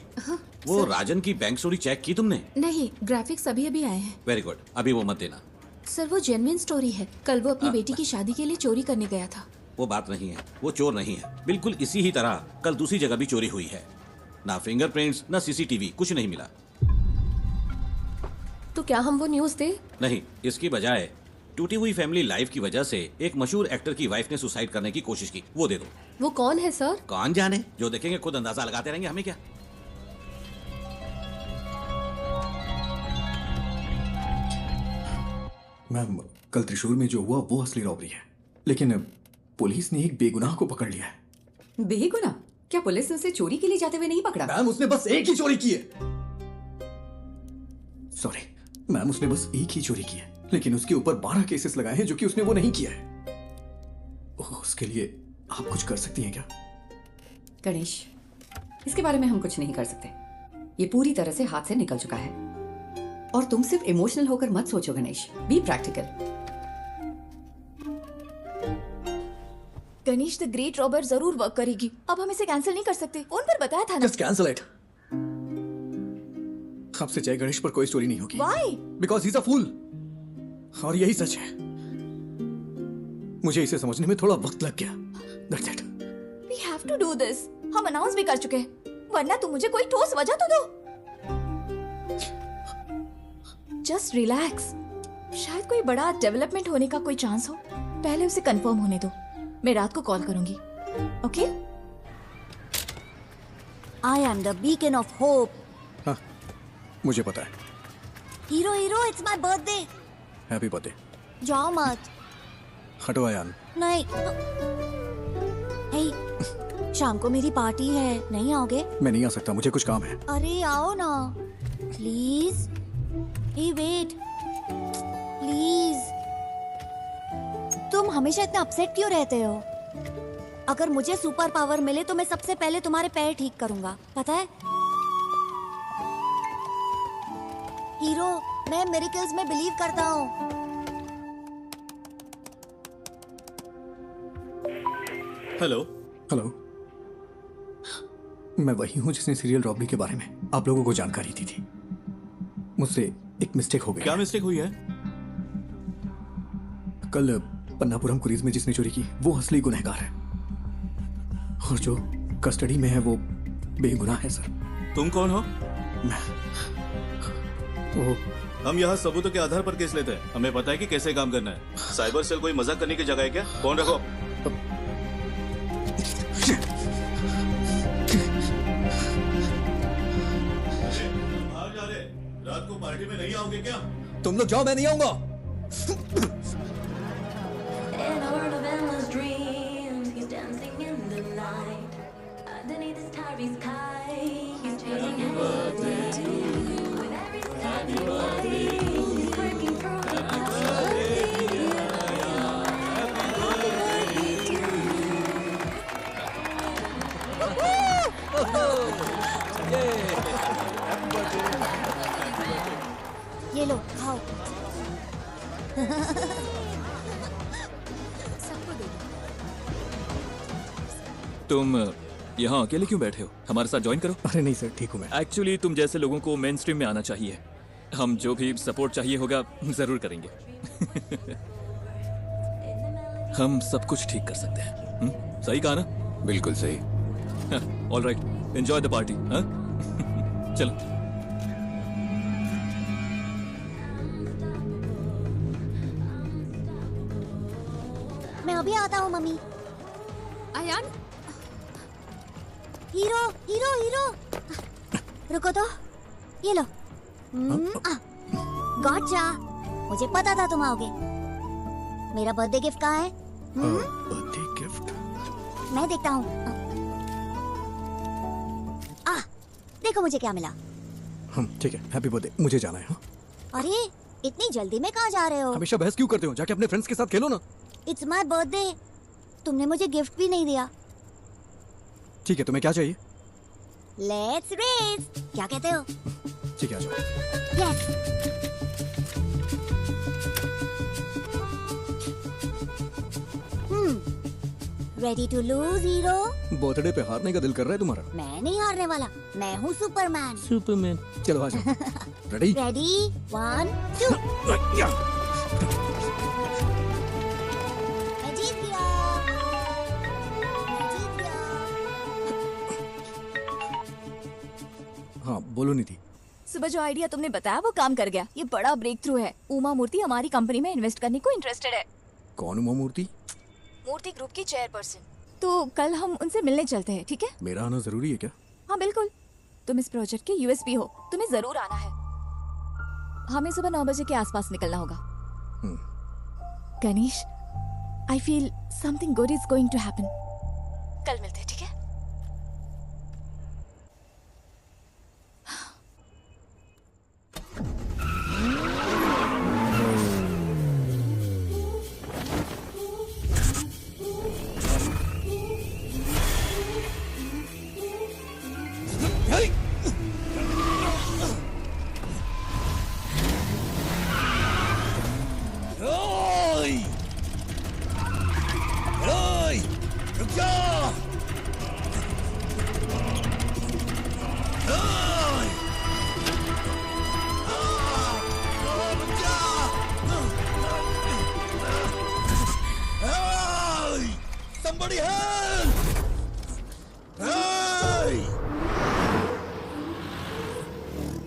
वो राजन की बैंक स्टोरी चेक की तुमने? नहीं, ग्राफिक्स अभी अभी आए हैं। वेरी गुड, अभी वो मत देना। सर, वो जेन्युइन स्टोरी है। कल वो अपनी बेटी की शादी के लिए चोरी करने गया था। वो बात नहीं है, वो चोर नहीं है। बिल्कुल इसी ही तरह कल दूसरी जगह भी चोरी हुई है। ना फिंगरप्रिंट्स, ना सीसीटीवी, कुछ नहीं मिला। तो क्या हम वो न्यूज दे? नहीं, इसकी बजाय टूटी हुई फैमिली लाइफ की वजह से एक मशहूर एक्टर की वाइफ ने सुसाइड करने की कोशिश की, वो दे दो। वो कौन है सर? कौन जाने, जो देखेंगे खुद अंदाजा लगाते रहेंगे, हमें क्या। मैम, कल त्रिशूर में जो हुआ वो असली रॉबरी है, लेकिन पुलिस ने एक बेगुनाह को पकड़ लिया है। बेगुनाह? क्या पुलिस ने उसे चोरी के लिए जाते हुए नहीं पकड़ा? मैम, उसने बस एक ही चोरी की है। सॉरी मैम, उसने बस एक ही चोरी की है, लेकिन उसके ऊपर 12 केसेस लगाए हैं जो कि उसने वो नहीं किया है। उसके लिए आप कुछ कर सकती हैं क्या? गणेश, इसके बारे में हम कुछ नहीं कर सकते। ये पूरी तरह से हाथ से निकल चुका है। और तुम सिर्फ इमोशनल होकर मत सोचो Ganesh, be practical. Ganesh, the great robber जरूर वर्क करेगी। अब हम इसे कैंसिल नहीं कर सकते, फोन पर बताया था ना। Just cancel it. आपसे जय गणेश पर कोई स्टोरी नहीं होगी। Why? Because he is a fool. और यही सच है। मुझे इसे समझने में थोड़ा वक्त लग गया। That's it. We have to do this. हम अनाउंस भी कर चुके हैं, वरना तुम मुझे कोई ठोस वजह तो दो। जस्ट रिलैक्स, शायद कोई बड़ा डेवलपमेंट होने का कोई चांस हो। पहले उसे कंफर्म होने दो, मैं रात को कॉल करूंगी। Okay? I am the beacon of hope. हाँ, मुझे पता है। Hero hero, it's my birthday. Happy birthday. जाओ मत। हटो आयान। नहीं। हे, शाम को मेरी पार्टी है, नहीं आओगे? मैं नहीं आ सकता, मुझे कुछ काम है। अरे आओ ना प्लीज। Hey wait please. तुम हमेशा इतना अपसेट क्यों रहते हो? अगर मुझे सुपर पावर मिले तो मैं सबसे पहले तुम्हारे पैर ठीक करूंगा, पता है? हीरो, मैं मिरेकल्स में बिलीव करता हूँ। हेलो। हेलो, मैं वही हूँ जिसने सीरियल रॉबरी के बारे में आप लोगों को जानकारी दी थी। मुझसे एक मिस्टेक हो गई। क्या मिस्टेक हुई है? कल पन्नापुरम क्रूज में जिसने चोरी की वो असली गुनहगार है, और जो कस्टडी में है वो बेगुनाह है सर। तुम कौन हो? वो हम यहाँ सबूतों के आधार पर केस लेते हैं। हमें पता है कि कैसे काम करना है। साइबर सेल कोई मजाक करने की जगह है क्या? फोन रखो। बाहर जा रहे, रात को पार्टी में नहीं आओगे क्या? तुम लोग जाओ, मैं नहीं आऊंगा। ये लो खाओ। तुम यहाँ अकेले क्यों बैठे हो? हमारे साथ ज्वाइन करो। अरे नहीं सर, ठीक हूँ मैं। एक्चुअली तुम जैसे लोगों को मेन स्ट्रीम में आना चाहिए। हम जो भी सपोर्ट चाहिए होगा जरूर करेंगे। हम सब कुछ ठीक कर सकते हैं। सही कहा ना? बिल्कुल सही। All right, enjoy the party. चलो। मैं अभी आता हूँ mummy. Ayaan, hero hero hero, रुको तो, ये लो। गॉटचा, मुझे पता था तुम आओगे। मेरा बर्थडे गिफ्ट कहाँ है? बर्थडे गिफ्ट मैं देखता हूँ। देखो मुझे क्या मिला। ठीक है, हैप्पी बर्थडे। मुझे जाना है। अरे इतनी जल्दी में कहाँ जा रहे हो? हमेशा बहस क्यों करते हो? जाके अपने फ्रेंड्स के साथ खेलो ना। इट्स माय बर्थडे, तुमने मुझे गिफ्ट भी नहीं दिया। ठीक है, तुम्हें क्या चाहिए? लेट्स रेस, क्या कहते हो? ठीक है, आ जाओ। Yes. Ready to lose hero? Birthday पे हारने का दिल कर रहा है तुम्हारा? मैं नहीं हारने वाला, मैं हूँ सुपरमैन। सुपरमैन। चलो आ जाओ। रेडी? रेडी, 1 2। मैं जीत गया। हाँ बोलो निधि। सुबह जो आइडिया तुमने बताया वो काम कर गया। ये बड़ा ब्रेक थ्रू है। उमा मूर्ति हमारी कंपनी में इन्वेस्ट करने को इंटरेस्टेड है। कौन उमा मूर्ति? मूर्ति ग्रुप की चेयरपर्सन। तो कल हम उनसे मिलने चलते हैं, ठीक है? मेरा आना जरूरी है क्या? हाँ बिल्कुल, तुम इस प्रोजेक्ट के यूएसपी हो, तुम्हें जरूर आना है। हमें सुबह 9 बजे के आसपास निकलना होगा। Ganesh, I feel something good is going to happen. कल मिलते हैं, ठीक है?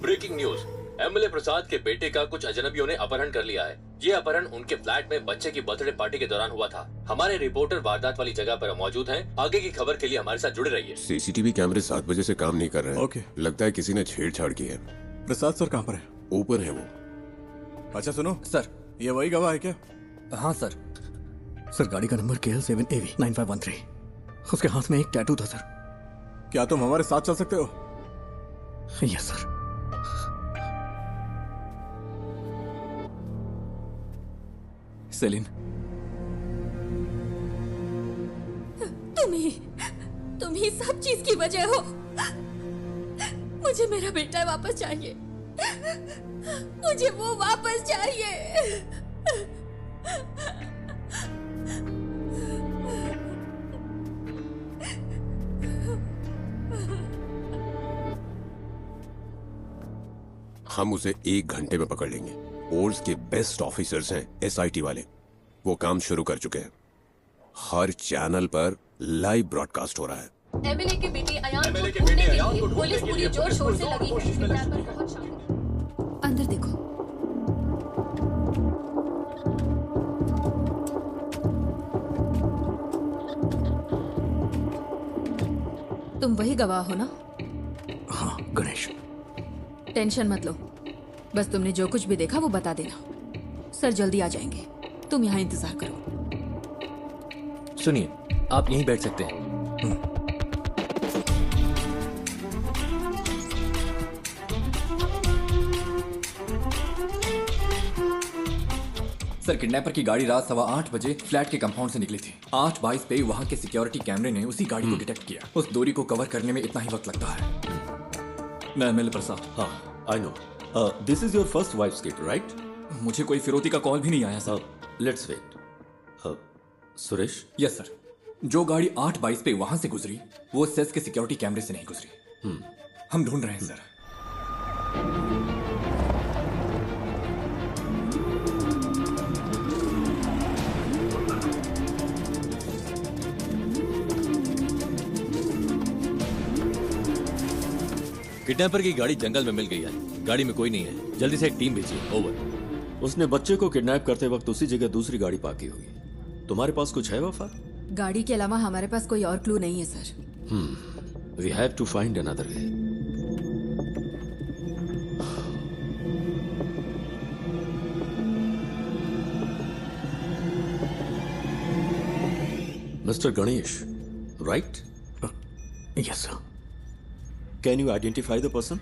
ब्रेकिंग न्यूज, एमएलए प्रसाद के बेटे का कुछ अजनबियों ने अपहरण कर लिया है। ये अपहरण उनके फ्लैट में बच्चे की बर्थडे पार्टी के दौरान हुआ था। हमारे रिपोर्टर वारदात वाली जगह पर मौजूद हैं। आगे की खबर के लिए हमारे साथ जुड़े रहिए। सीसीटीवी कैमरे 7 बजे से काम नहीं कर रहे हैं। ओके। लगता है किसी ने छेड़छाड़ की है। प्रसाद सर कहाँ पर है? ऊपर है वो। अच्छा सुनो सर, ये वही गवाह है क्या? हाँ सर। सर गाड़ी का नंबर KL7AV 9513। उसके हाथ में एक टैटू था सर। क्या तुम हमारे साथ चल सकते हो? Yes sir. सेलिन, तुम ही सब चीज की वजह हो। मुझे मेरा बेटा वापस चाहिए। मुझे वो वापस चाहिए। हम उसे 1 घंटे में पकड़ लेंगे। ओल्ड्स के बेस्ट ऑफिसर्स हैं SIT वाले। वो काम शुरू कर चुके हैं। हर चैनल पर लाइव ब्रॉडकास्ट हो रहा है। एमएलए के बेटे अयान को ढूंढने के लिए पुलिस पूरी जोर शोर से लगी है। अंदर देखो। तुम वही गवाह हो ना? हाँ गणेश। टेंशन मत लो, बस तुमने जो कुछ भी देखा वो बता देना। सर जल्दी आ जाएंगे, तुम यहाँ इंतजार करो। सुनिए, आप यहीं बैठ सकते हैं। सर किडनैपर की गाड़ी रात 8:15 बजे फ्लैट के कंपाउंड से निकली थी। 8:22 पे वहां के सिक्योरिटी कैमरे ने उसी गाड़ी को डिटेक्ट किया। उस दूरी को कवर करने में इतना ही वक्त लगता है। मैं एमएलए प्रसाद। हाँ, I know. This is your first wife's kit, right? मुझे कोई फिरौती का कॉल भी नहीं आया sir. Let's wait. Suresh? Yes sir. जो गाड़ी 8:22 पे वहां से गुजरी वो सेस के सिक्योरिटी कैमरे से नहीं गुजरी। हम ढूंढ रहे हैं सर। किडनैपर की गाड़ी जंगल में मिल गई है। गाड़ी में कोई नहीं है। जल्दी से एक टीम भेजिए। ओवर। उसने बच्चे को किडनैप करते वक्त उसी जगह दूसरी गाड़ी पार्क की होगी। तुम्हारे पास कुछ है वफा? गाड़ी के अलावा हमारे पास कोई और क्लू नहीं है sir. We have to find another way. Mister Ganesh, right? Yes sir. Can you identify the person?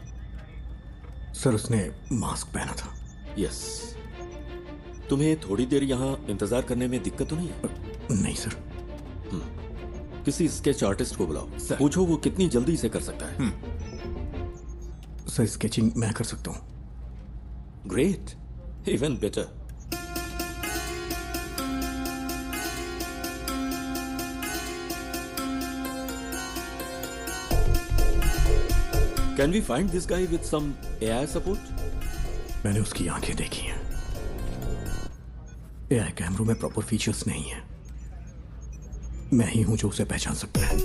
Sir उसने मास्क पहना था। यस। तुम्हें थोड़ी देर यहाँ इंतजार करने में दिक्कत तो नहीं है? नहीं सर। किसी स्केच आर्टिस्ट को बुलाओ। पूछो वो कितनी जल्दी से कर सकता है। सर स्केचिंग मैं कर सकता हूँ। Great, even better. Can we find this guy with some AI support? मैंने उसकी आंखें देखी हैं। AI कैमरों में प्रॉपर फीचर्स नहीं है। मैं ही हूं जो उसे पहचान सकता है।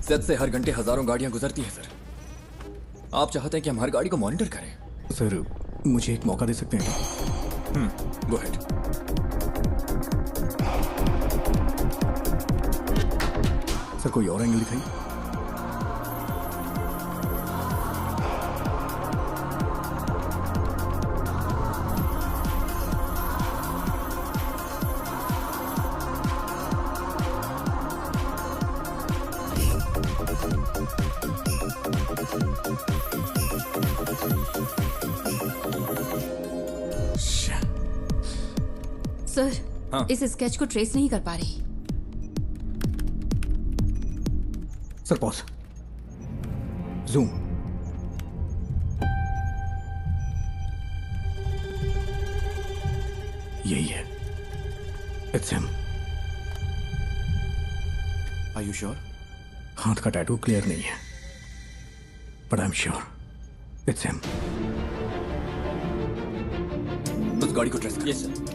सेट से हर घंटे हजारों गाड़ियां गुजरती हैं सर। आप चाहते हैं कि हम हर गाड़ी को मॉनिटर करें? सर मुझे एक मौका दे सकते हैं? Go ahead. सर कोई और एंगल दिखाइए। सर हाँ? इस स्केच को ट्रेस नहीं कर पा रही। Sir pause. जूम। यही है। It's him. Are you sure? हाथ का टैटू क्लियर नहीं है, but I am sure it's him. उस गाड़ी को ट्रेस कर। Yes sir.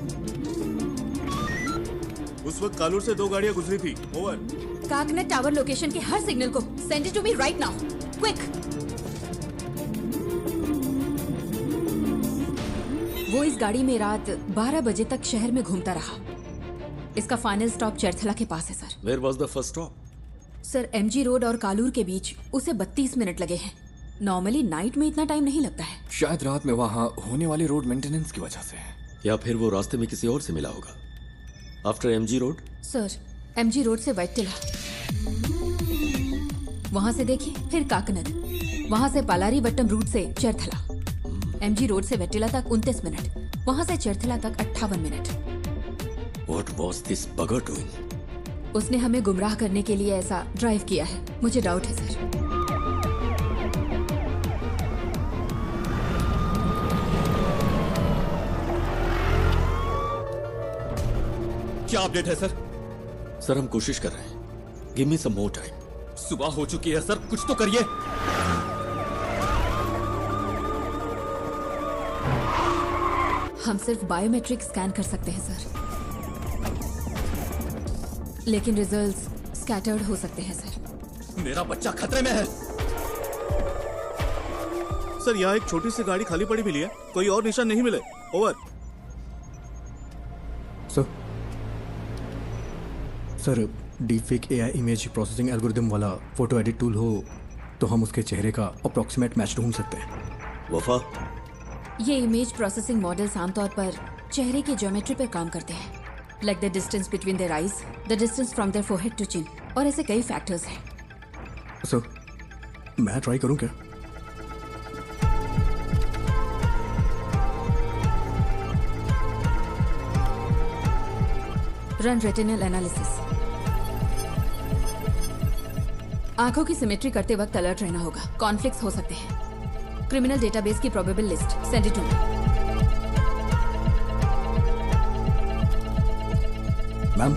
उस वक्त कालूर से 2 गाड़ियां गुजरी थी। ओवर। काकनेट टावर लोकेशन के हर सिग्नल को send it to me right now, quick. वो इस गाड़ी में रात 12 बजे तक शहर में घूमता रहा। इसका फाइनल स्टॉप चरथला के पास है sir. Where was the first stop? Sir MG road और कालूर के बीच उसे 32 मिनट लगे हैं। नॉर्मली नाइट में इतना टाइम नहीं लगता है। शायद रात में वहाँ होने वाली रोड मेंटेनेंस की वजह से। या फिर वो रास्ते में किसी और से मिला होगा। After MG road? Sir MG road से वैट्टिला, वहां से देखिए, फिर काकनद, वहां से पालारी वट्टम रूट से चरथला। एमजी रोड से वैट्टिला तक 29 मिनट, वहां से चरथला तक 58 minute. What was this bugger doing? उसने हमें गुमराह करने के लिए ऐसा ड्राइव किया है। मुझे डाउट है सर। क्या अपडेट है सर? सर हम कोशिश कर रहे हैं। गिव मी सम मोर टाइम। सुबह हो चुकी है सर, कुछ तो करिए। हम सिर्फ बायोमेट्रिक स्कैन कर सकते हैं सर, लेकिन रिजल्ट्स स्कैटर्ड हो सकते हैं सर। मेरा बच्चा खतरे में है। सर यहाँ एक छोटी सी गाड़ी खाली पड़ी मिली है, कोई और निशान नहीं मिले। Over. Sir deepfake AI image processing algorithm वाला फोटो एडिट टूल हो तो हम उसके चेहरे का अप्रोक्सीमेट मैच ढूंढ सकते हैं। वफा, ये इमेज प्रोसेसिंग मॉडल्स आमतौर पर चेहरे की ज्योमेट्री पर काम करते हैं, like the distance between their eyes, the distance from their forehead to chin, और ऐसे कई फैक्टर्स हैं। सर मैं ट्राई करूं क्या? Run retinal analysis. आंखों की सिमेट्री करते वक्त अलर्ट रहना होगा, कॉन्फ्लिक्ट्स हो सकते हैं। क्रिमिनल डेटाबेस की probable list send it to me. Ma'am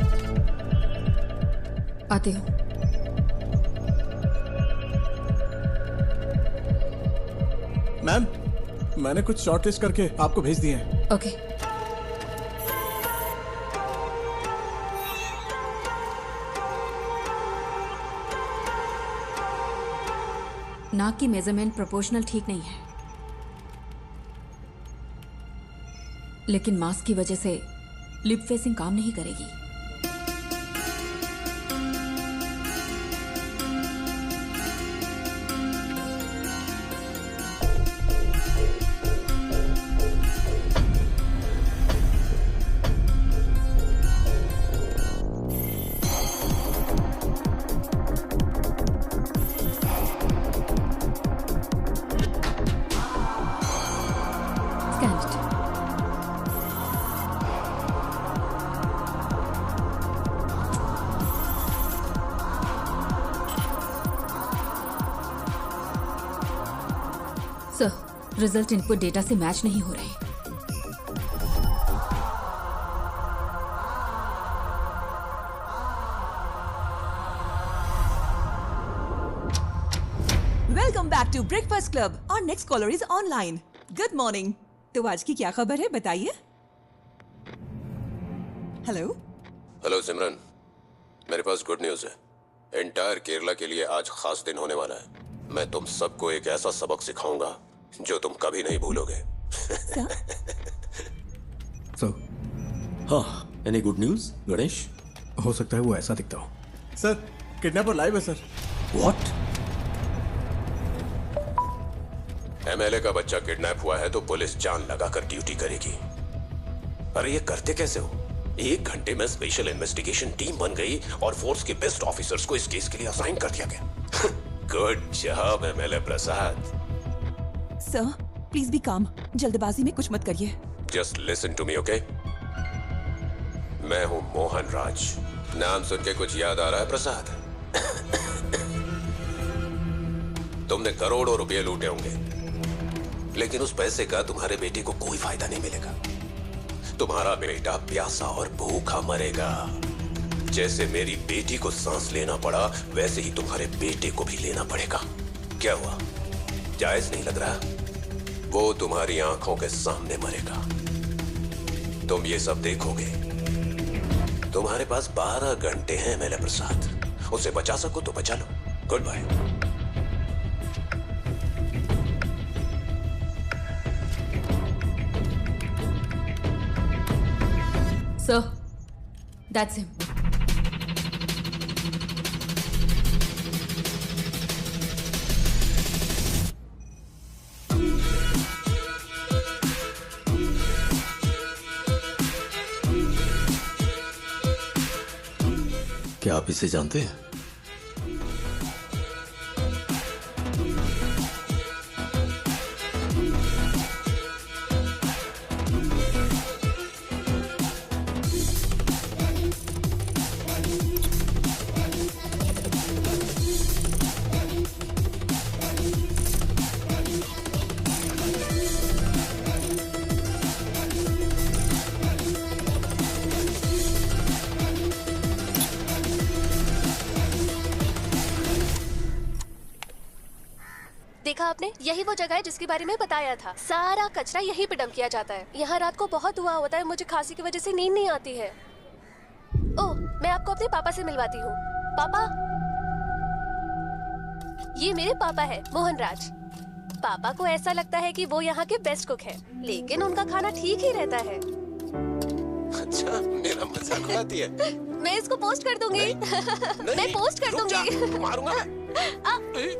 आते हो? मैम मैंने कुछ शॉर्टलिस्ट करके आपको भेज दिए हैं। ओके। नाक की मेजरमेंट प्रोपोर्शनल ठीक नहीं है, लेकिन मास्क की वजह से लिप फेसिंग काम नहीं करेगी। सर रिजल्ट इनपुट डेटा से मैच नहीं हो रहे। Welcome back to breakfast club और next caller is online. Good morning. तो आज की क्या खबर है बताइए। हेलो। हेलो सिमरन, मेरे पास गुड न्यूज है। एंटायर केरला के लिए आज खास दिन होने वाला है। मैं तुम सबको एक ऐसा सबक सिखाऊंगा जो तुम कभी नहीं भूलोगे। हाँ, एनी गुड न्यूज गणेश? हो सकता है वो ऐसा दिखता हो। सर किडनैपर लाइव है सर। व्हाट? एमएलए का बच्चा किडनैप हुआ है तो पुलिस जान लगाकर ड्यूटी करेगी। अरे ये करते कैसे हो? 1 घंटे में स्पेशल इन्वेस्टिगेशन टीम बन गई और फोर्स के बेस्ट ऑफिसर्स को इस केस के लिए असाइन कर दिया गया। Good job MLA Prasad. Sir please be calm, जल्दबाजी में कुछ मत करिए। Just listen to me, okay? मैं हूं मोहन राज। नाम सुन के कुछ याद आ रहा है प्रसाद? तुमने करोड़ों रुपए लूटे होंगे, लेकिन उस पैसे का तुम्हारे बेटे को कोई फायदा नहीं मिलेगा। तुम्हारा बेटा प्यासा और भूखा मरेगा। जैसे मेरी बेटी को सांस लेना पड़ा, वैसे ही तुम्हारे बेटे को भी लेना पड़ेगा। क्या हुआ? जायज नहीं लग रहा? वो तुम्हारी आंखों के सामने मरेगा, तुम ये सब देखोगे। तुम्हारे पास 12 घंटे हैं एमएलए प्रसाद। उसे बचा सको तो बचा लो। Goodbye. Sir, that's him. क्या आप इसे जानते हैं? देखा आपने, यही वो जगह है जिसके बारे में बताया था। सारा कचरा यहीं पे डंप किया जाता है। यहाँ रात को बहुत हुआ होता है, मुझे खांसी की वजह से नींद नहीं आती है। ओह, मैं आपको अपने पापा से मिलवाती हूँ। पापा, ये मेरे पापा है, मोहन राज। पापा को ऐसा लगता है कि वो यहाँ के बेस्ट कुक है, लेकिन उनका खाना ठीक ही रहता है। अच्छा, मेरा मजाक उड़ाती है। मैं इसको पोस्ट कर दूंगी। मैं पोस्ट कर दूंगी। मारूंगा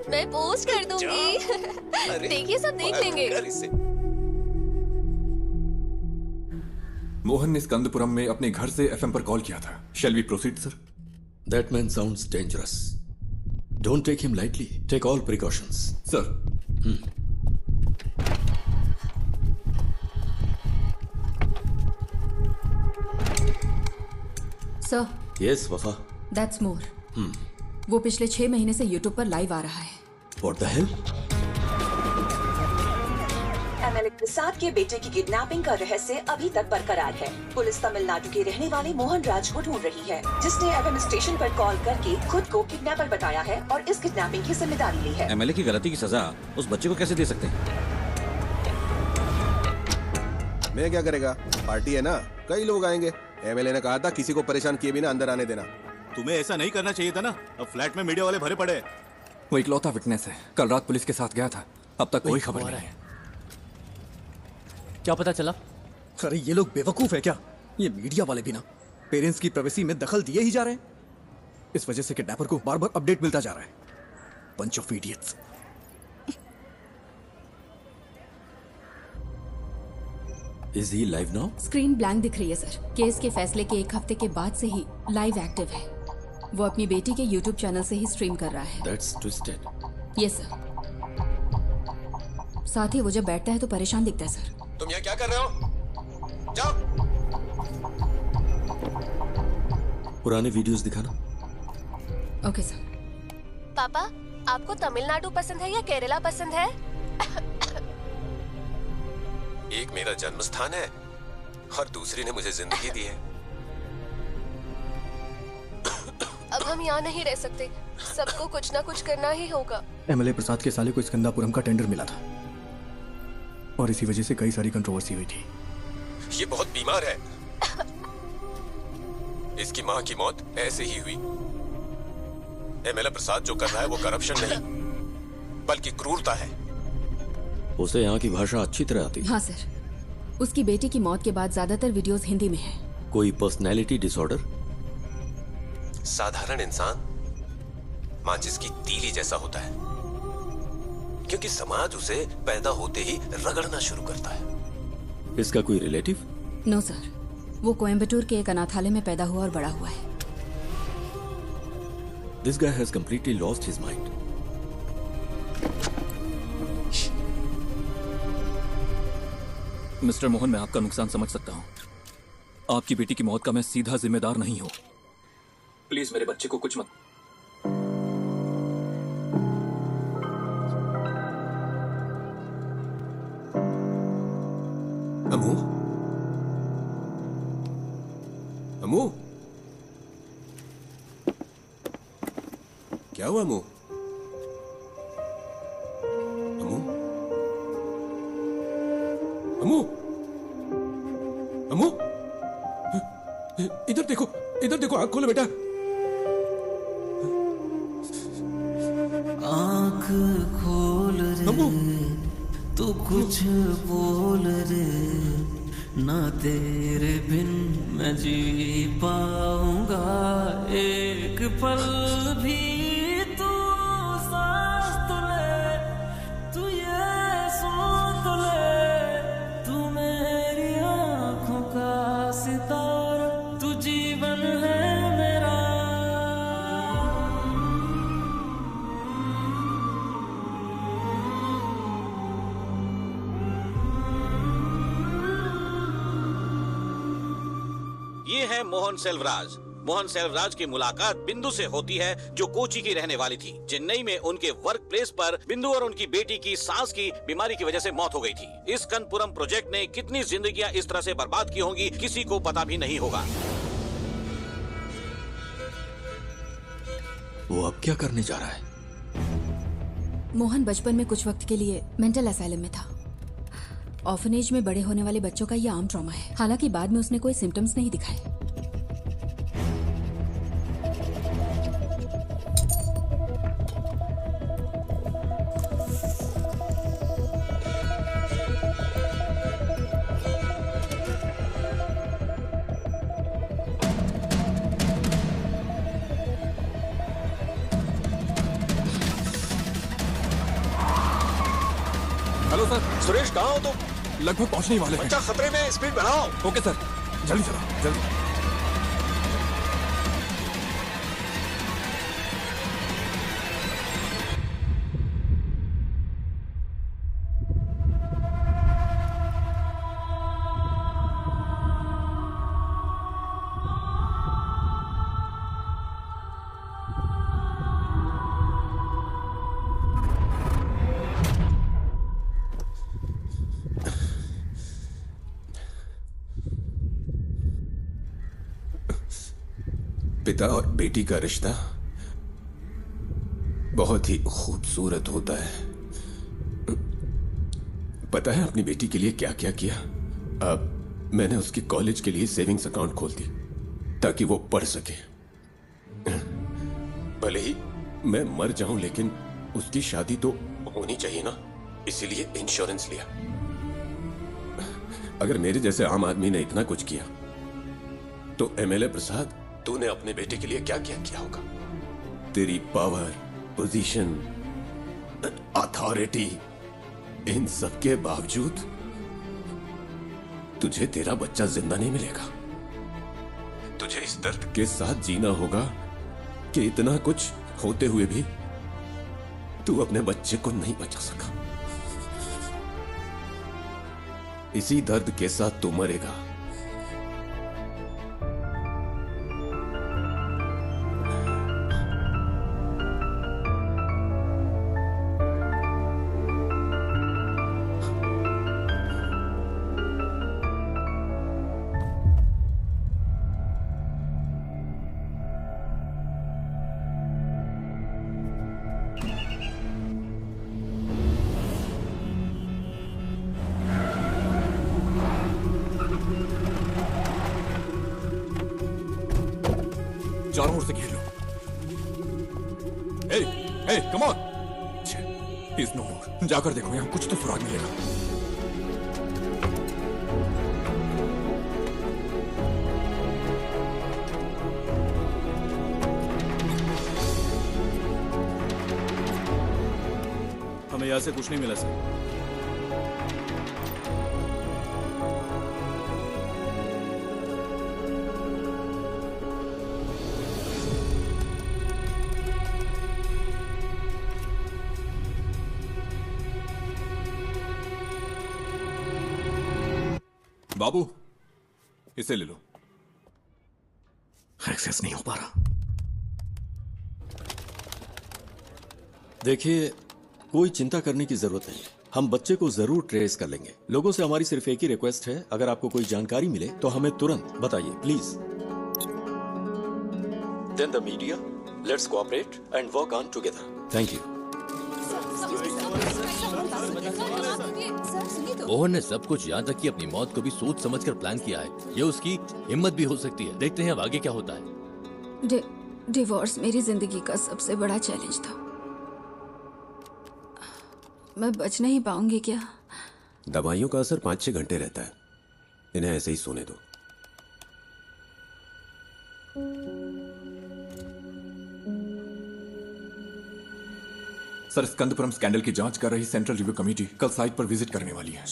मैं पोस्ट कर दूंगी। देखिए, सब देख लेंगे। मोहन ने स्कंदपुरम में अपने घर से एफएम पर कॉल किया था। Shall we proceed sir? That man sounds dangerous. Don't take him lightly. Take all precautions. Sir. Sir. Yes, वफा. That's more. वो पिछले 6 महीने से YouTube पर लाइव आ रहा है। What the hell? एमएलए प्रसाद के बेटे की किडनैपिंग का रहस्य अभी तक बरकरार है। पुलिस तमिलनाडु के रहने वाले मोहन राज को ढूंढ रही है, जिसने एफएम स्टेशन पर कॉल करके खुद को किडनैपर बताया है और इस किडनैपिंग की जिम्मेदारी ली है। एमएलए की गलती की सजा उस बच्चे को कैसे दे सकते हैं? मैं क्या करेगा, पार्टी है ना, कई लोग आएंगे। एमएलए ने कहा था किसी को परेशान किए बिना अंदर आने देना। तुम्हें ऐसा नहीं करना चाहिए था ना। अब फ्लैट में मीडिया वाले भरे पड़े। वो इकलौता विटनेस है, कल रात पुलिस के साथ गया था, अब तक कोई खबर नहीं है। क्या पता चला? अरे ये लोग बेवकूफ है क्या? ये मीडिया वाले भी ना पेरेंट्स की प्राइवेसी में दखल दिए ही जा रहे हैं। इस वजह से किडनैपर को बार बार अपडेट मिलता जा रहा है। Bunch of idiots. Is he live now? Screen blank दिख रही है सर। केस के फैसले के 1 हफ्ते के बाद से ही लाइव एक्टिव है। वो अपनी बेटी के YouTube चैनल से ही स्ट्रीम कर रहा है। That's twisted. Yes sir. साथ ही वो जब बैठता है तो परेशान दिखता है सर। तुम यहाँ क्या कर रहे हो? जाओ। पुराने वीडियोस दिखाना। Okay sir. पापा, आपको तमिलनाडु पसंद है या केरला पसंद है? एक मेरा जन्म स्थान है और दूसरी ने मुझे जिंदगी दी है। अब हम यहाँ नहीं रह सकते, सबको कुछ ना कुछ करना ही होगा। एमएलए प्रसाद के साले को स्कंदापुरम का टेंडर मिला था और इसी वजह से कई सारी कंट्रोवर्सी हुई थी। ये बहुत बीमार है। इसकी माँ की मौत ऐसे ही हुई। एमएलए प्रसाद जो कर रहा है वो करप्शन नहीं बल्कि क्रूरता है। उसे यहाँ की भाषा अच्छी तरह आती है। हाँ सर। उसकी बेटी की मौत के बाद ज्यादातर वीडियोस हिंदी में हैं। कोई पर्सनैलिटी डिसऑर्डर? साधारण इंसान माचिस की तीली जैसा होता है, क्योंकि समाज उसे पैदा होते ही रगड़ना शुरू करता है। इसका कोई रिलेटिव? नो सर, वो कोयम्बटूर के एक अनाथालय में पैदा हुआ और बड़ा हुआ है। This guy has completely lost his mind. Mister Mohan, मैं आपका नुकसान समझ सकता हूँ। आपकी बेटी की मौत का मैं सीधा जिम्मेदार नहीं हूँ। प्लीज मेरे बच्चे को कुछ मत। अमू, अमू, क्या हुआ अमू? अमू, अमू, अमू, इधर देखो। इधर देखो, आँख खोलो बेटा। आँख खोल रे, तो कुछ बोल रे, ना तेरे बिन मैं जी पाऊंगा एक पल भी। तू सांस तो ले, तू ये सुन तो ले, तू मेरी आँखों का सितारा, तू जीवन है मेरा। ये है मोहन सेल्वराज। मोहन सेल्वराज की मुलाकात बिंदु से होती है, जो कोची की रहने वाली थी। चेन्नई में उनके वर्क प्लेस पर बिंदु और उनकी बेटी की सांस की बीमारी की वजह से मौत हो गई थी। इस कनपुरम प्रोजेक्ट ने कितनी जिंदगियां इस तरह से बर्बाद की होंगी, किसी को पता भी नहीं होगा। वो अब क्या करने जा रहा है? मोहन बचपन में कुछ वक्त के लिए मेंटल असाइलम में था। ऑर्फनेज में बड़े होने वाले बच्चों का यह आम ट्रॉमा है। हालांकि बाद में उसने कोई सिम्टम्स नहीं दिखाए। Hello sir. सुरेश, कहाँ हो तुम? लगभग पहुंचने ही वाले हैं। बच्चा खतरे में, स्पीड बढ़ाओ। ओके सर, जल्दी चलो, जल्दी। पिता और बेटी का रिश्ता बहुत ही खूबसूरत होता है। पता है अपनी बेटी के लिए क्या क्या किया? अब मैंने उसकी कॉलेज के लिए सेविंग्स अकाउंट खोल दी ताकि वो पढ़ सके। भले ही मैं मर जाऊं, लेकिन उसकी शादी तो होनी चाहिए ना, इसीलिए इंश्योरेंस लिया। अगर मेरे जैसे आम आदमी ने इतना कुछ किया तो एमएलए प्रसाद, तूने अपने बेटे के लिए क्या क्या किया होगा? तेरी पावर, पोजीशन, अथॉरिटी, इन सब के बावजूद तुझे तेरा बच्चा जिंदा नहीं मिलेगा। तुझे इस दर्द के साथ जीना होगा कि इतना कुछ होते हुए भी तू अपने बच्चे को नहीं बचा सका। इसी दर्द के साथ तू मरेगा। चारों ओर से घेर लो। ए, ए, कम ऑन। इज नो मोर। जाकर देखो, यहाँ कुछ तो सुराग मिलेगा। हमें यहाँ से कुछ नहीं मिला सर। बाबू, इसे ले लो। एक्सेस नहीं हो पा रहा। देखिए, कोई चिंता करने की जरूरत नहीं। हम बच्चे को जरूर ट्रेस कर लेंगे। लोगों से हमारी सिर्फ एक ही रिक्वेस्ट है, अगर आपको कोई जानकारी मिले तो हमें तुरंत बताइए, please. Then the media, let's cooperate and work on together. Thank you. Mohan ने सब कुछ यहाँ तक कि अपनी मौत को भी सोच समझकर प्लान किया है। ये उसकी हिम्मत भी हो सकती है। देखते हैं अब आगे क्या होता है। डिवोर्स मेरी जिंदगी का सबसे बड़ा चैलेंज था। मैं बच नहीं पाऊंगी क्या? दवाइयों का असर 5-6 घंटे रहता है, इन्हें ऐसे ही सोने दो। सर, स्कंदपुरम स्कैंडल की जांच कर रही सेंट्रल रिव्यू कमेटी कल साइट पर विजिट करने वाली है।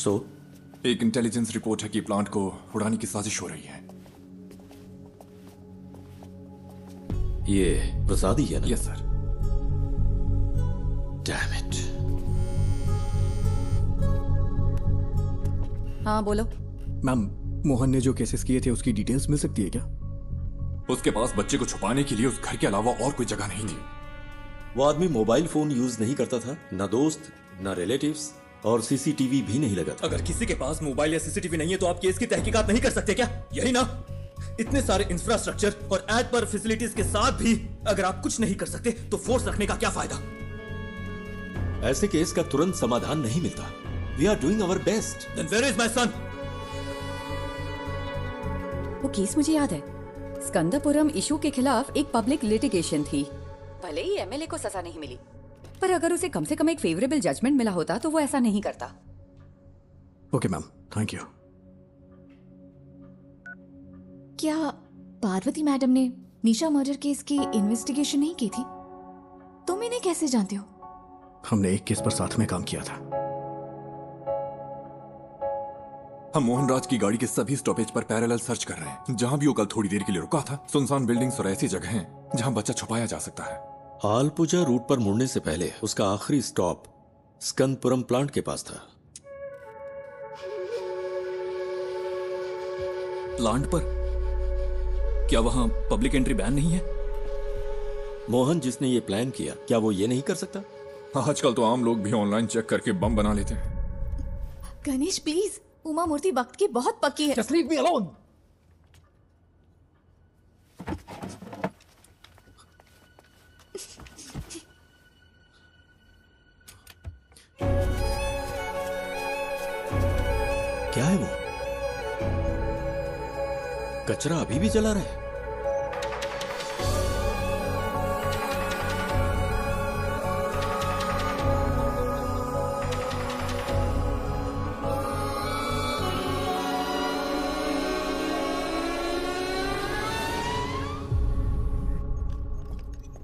एक इंटेलिजेंस रिपोर्ट है कि प्लांट को उड़ाने की साजिश हो रही है। ये प्रसाद ही है ना? Yes sir. Damn it. हाँ बोलो। मैम, मोहन ने जो केसेस किए थे उसकी डिटेल्स मिल सकती है क्या? उसके पास बच्चे को छुपाने के लिए उस घर के अलावा और कोई जगह नहीं थी। वो आदमी मोबाइल फोन यूज नहीं करता था, ना दोस्त ना रिलेटिव्स, और सीसीटीवी भी नहीं लगा था। अगर किसी के पास मोबाइल या सीसीटीवी नहीं है तो आप केस की तहकीकात नहीं कर सकते क्या? यही ना? इतने सारे इंफ्रास्ट्रक्चर और एज पर फैसिलिटीज के साथ भी अगर आप कुछ नहीं कर सकते तो फोर्स रखने का क्या फायदा? ऐसे केस का तुरंत समाधान नहीं मिलता। We are doing our best. Then where is my son? वो केस मुझे याद है। स्कंदपुरम इशू के खिलाफ एक पब्लिक लिटिगेशन थी। भले ही एमएलए को सजा नहीं मिली, पर अगर उसे कम से कम एक फेवरेबल जजमेंट मिला होता तो वो ऐसा नहीं करता। Okay ma'am, thank you. क्या पार्वती मैडम ने निशा मर्डर केस की इन्वेस्टिगेशन नहीं की थी? तुम इन्हें कैसे जानते हो? हमने एक केस पर साथ में काम किया था। हम मोहनराज की गाड़ी के सभी स्टॉपेज पर पैरेलल सर्च कर रहे हैं। जहां भी वो कल थोड़ी देर के लिए रुका था, सुनसान बिल्डिंग्स और ऐसी जगह हैं जहां बच्चा छुपाया जा सकता है। आलपुजा रूट पर मुड़ने से पहले उसका आखिरी स्टॉप स्कंदपुरम प्लांट के पास था। प्लांट पर? क्या वहां पब्लिक एंट्री बैन नहीं है? मोहन जिसने ये प्लान किया, क्या वो ये नहीं कर सकता? आजकल तो आम लोग भी ऑनलाइन चेक करके बम बना लेते हैं। गणेश प्लीज, उमा मूर्ति वक्त की बहुत पक्की है। Just leave me alone. क्या है वो? कचरा अभी भी जला रहा है।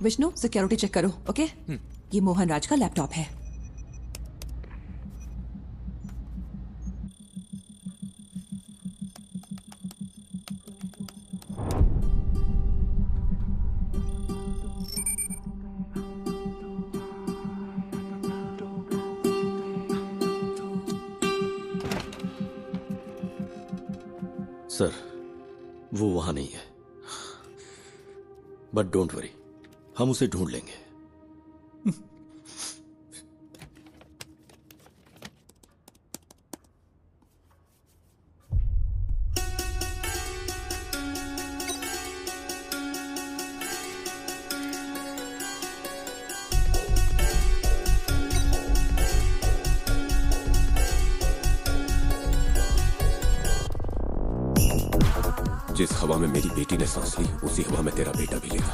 विष्णु, सिक्योरिटी चेक करो, ओके? ये मोहन राज का लैपटॉप है। सर, वो वहां नहीं है, बट डोंट वरी, हम उसे ढूंढ लेंगे। जिस हवा में मेरी बेटी ने सांस ली, उसी हवा में तेरा बेटा भी लेगा।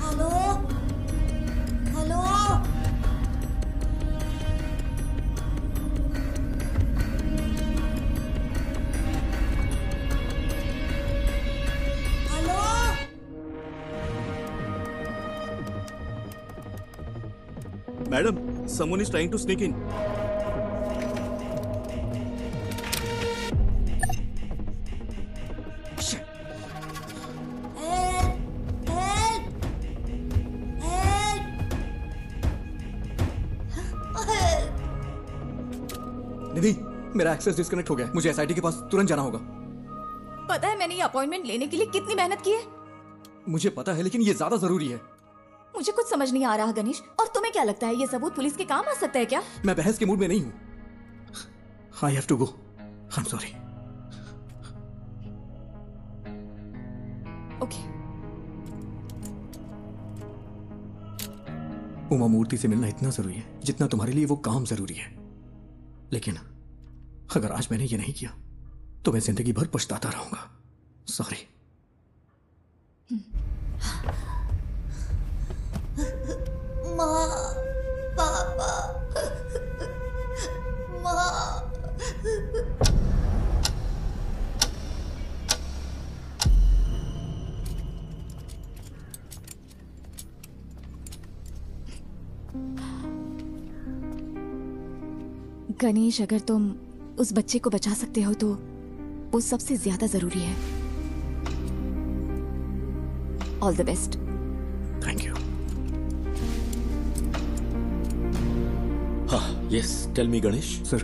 Hello, madam, someone is trying to sneak in. निधि, मेरा एक्सेस डिस्कनेक्ट हो गया। मुझे एसआईटी के पास तुरंत जाना होगा। पता है मैंने ये अपॉइंटमेंट लेने के लिए कितनी मेहनत की है? मुझे पता है, लेकिन ये ज्यादा जरूरी है। मुझे कुछ समझ नहीं आ रहा गणेश। और तुम्हें क्या लगता है ये सबूत पुलिस के काम आ सकता है क्या? मैं बहस के मूड में नहीं हूँ। I have to go. I am sorry. Okay. Uma Murthy से मिलना इतना जरूरी है जितना तुम्हारे लिए वो काम जरूरी है। लेकिन अगर आज मैंने ये नहीं किया तो मैं जिंदगी भर पछताता रहूंगा। सॉरी। माँ, पापा, माँ। गणेश, अगर तुम उस बच्चे को बचा सकते हो तो वो सबसे ज्यादा जरूरी है। All the best. Thank you. हाँ, yes, tell me Ganesh. Sir,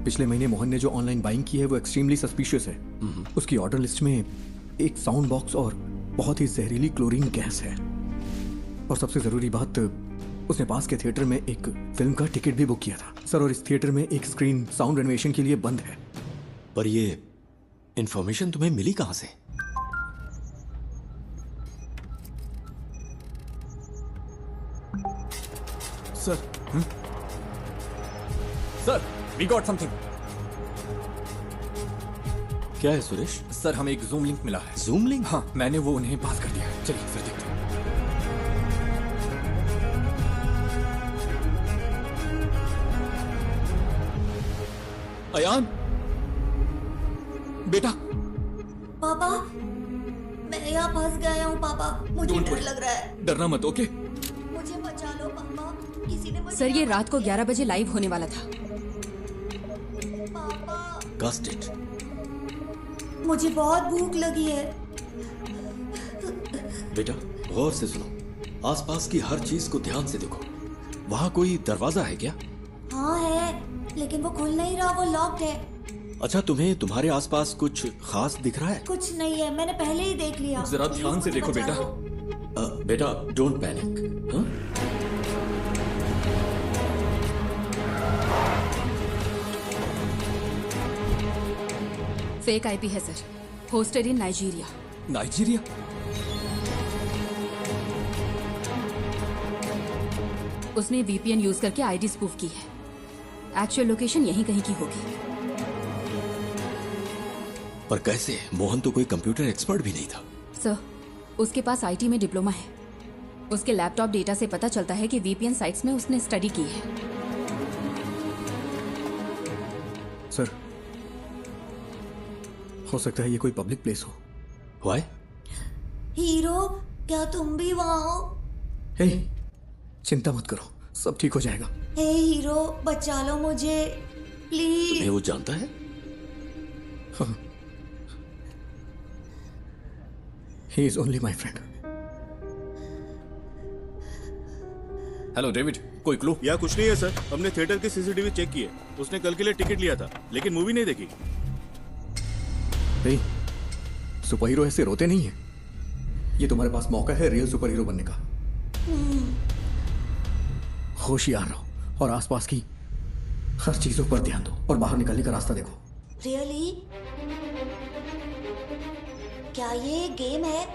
पिछले महीने मोहन ने जो ऑनलाइन बाइंग की है वो एक्सट्रीमली सस्पिशियस है। उसकी ऑर्डर लिस्ट में एक साउंड बॉक्स और बहुत ही जहरीली क्लोरीन गैस है। और सबसे जरूरी बात, उसने पास के थिएटर में एक फिल्म का टिकट भी बुक किया था सर। और इस थिएटर में एक स्क्रीन साउंड रेनोवेशन के लिए बंद है। पर ये इंफॉर्मेशन तुम्हें मिली कहां से? Sir, sir, we got something. क्या है सुरेश? सर, हमें एक जूम लिंक मिला है। Zoom link? हाँ, मैंने वो उन्हें पास कर दिया है। चलिए सर, देखते हैं। अयान, बेटा। पापा, मैं यहाँ फंस गया हूँ पापा। मुझे डर लग रहा है। डरना मत, ओके? मुझे बचा लो पापा। किसी ने मुझे। सर, ये रात को 11 बजे लाइव होने वाला था। Cast it. मुझे बहुत भूख लगी है। बेटा, गौर से सुनो। आसपास की हर चीज को ध्यान से देखो। वहाँ कोई दरवाजा है क्या? हाँ है, लेकिन वो खुल नहीं रहा, वो लॉक्ड है। अच्छा, तुम्हें तुम्हारे आसपास कुछ खास दिख रहा है? कुछ नहीं है, मैंने पहले ही देख लिया। जरा ध्यान से देखो बेटा। बेटा, डोंट पैनिक। हाँ? फेक आईपी है सर, होस्टेड इन नाइजीरिया। नाइजीरिया? उसने वीपीएन यूज करके आईडी स्पूफ की है। एक्चुअल लोकेशन यहीं कहीं की होगी। पर कैसे? मोहन तो कोई कंप्यूटर एक्सपर्ट भी नहीं था। सर, उसके पास आईटी में डिप्लोमा है। उसके लैपटॉप डेटा से पता चलता है कि वीपीएन साइट्स में उसने स्टडी की है। सर, हो सकता है ये कोई पब्लिक प्लेस हो। Why? हीरो, क्या तुम भी वहाँ हो? हे, चिंता मत करो, सब ठीक हो जाएगा। हे हीरो, बचा लो मुझे प्लीज। तुम्हें वो जानता है? हाँ। He is only my friend. Hello David, कोई क्लू? या कुछ नहीं है सर, हमने थिएटर की सीसीटीवी चेक की है। उसने कल के लिए टिकट लिया था, लेकिन मूवी नहीं देखी। hey, सुपर हीरो ऐसे रोते नहीं है। ये तुम्हारे पास मौका है रियल सुपर हीरो बनने का। होशियार रहो और आसपास की हर चीजों पर ध्यान दो और बाहर निकलने का रास्ता देखो। रियली? क्या ये गेम है?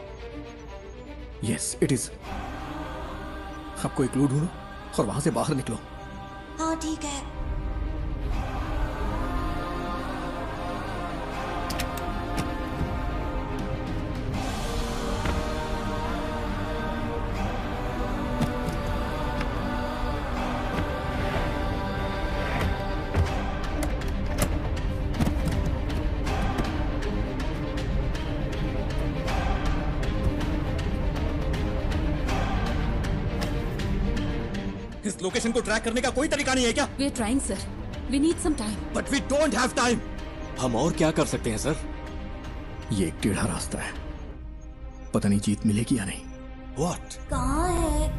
Yes, it is. आप कोई क्लू ढूंढो और वहां से बाहर निकलो। हाँ ठीक है। उस लोकेशन को ट्रैक करने का कोई तरीका नहीं है क्या? We are trying, sir. We need some time. But we don't have time. हम और क्या कर सकते हैं सर? ये एक टेढ़ा रास्ता है, पता नहीं जीत मिलेगी या नहीं। What? कहाँ है?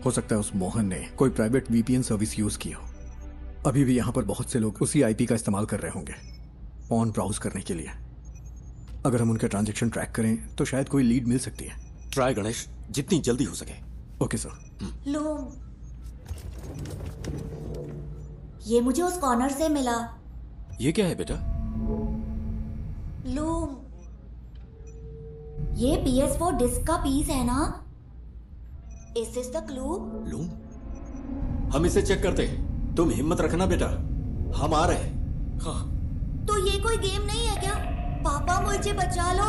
हो सकता है उस मोहन ने कोई प्राइवेट वीपीएन सर्विस यूज की हो। अभी भी यहाँ पर बहुत से लोग उसी आईपी का इस्तेमाल कर रहे होंगे ऑन ब्राउज करने के लिए। अगर हम उनके ट्रांजैक्शन ट्रैक करें तो शायद कोई लीड मिल सकती है। ट्राई गणेश, जितनी जल्दी हो सके। Okay sir. लूम, ये मुझे उस कॉर्नर से मिला। ये क्या है बेटा? लूम, ये PS4 डिस्क का पीस है ना? Is this the clue? Loom, हम इसे चेक करते हैं। तुम हिम्मत रखना बेटा, हम आ रहे हैं। हाँ। तो ये कोई गेम नहीं है क्या? पापा मुझे बचा लो।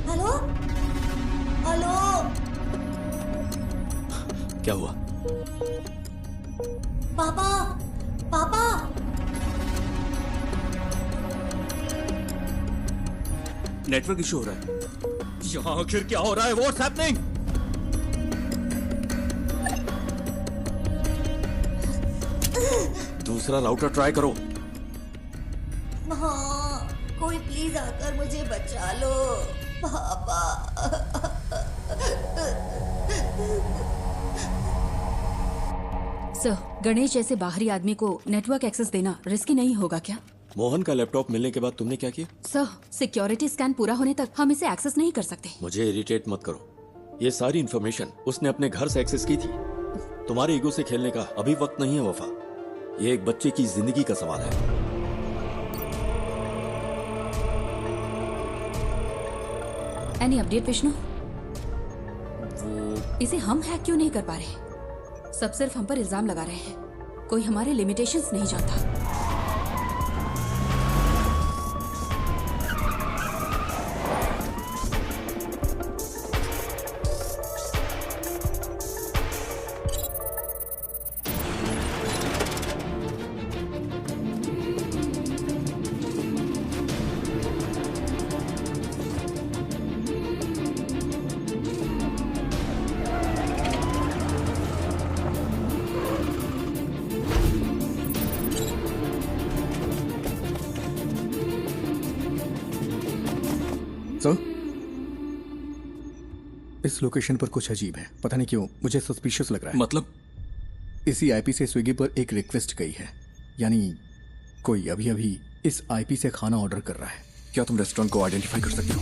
हेलो हेलो, क्या हुआ? पापा पापा, नेटवर्क इशू हो रहा है। यहाँ आखिर क्या हो रहा है? What's happening? दूसरा राउटर ट्राई करो। हाँ, कोई प्लीज आकर मुझे बचा लो पापा। सर, गणेश जैसे बाहरी आदमी को नेटवर्क एक्सेस देना रिस्की नहीं होगा क्या? मोहन का लैपटॉप मिलने के बाद तुमने क्या किया? सर, सिक्योरिटी स्कैन पूरा होने तक हम इसे एक्सेस नहीं कर सकते। मुझे इरिटेट मत करो। ये सारी इन्फॉर्मेशन उसने अपने घर से एक्सेस की थी। तुम्हारे ईगो से खेलने का अभी वक्त नहीं है वफा। ये एक बच्चे की जिंदगी का सवाल है। Any update Vishnu? इसे हम हैक क्यों नहीं कर पा रहे? सब सिर्फ हम पर इल्जाम लगा रहे हैं। कोई हमारे लिमिटेशंस नहीं जानता। इस लोकेशन पर कुछ अजीब है, पता नहीं क्यों मुझे सस्पिशियस लग रहा है। मतलब? इसी आईपी से स्विगी पर एक रिक्वेस्ट गई है, यानी कोई अभी अभी इस आईपी से खाना ऑर्डर कर रहा है। क्या तुम रेस्टोरेंट को आइडेंटिफाई कर सकते हो?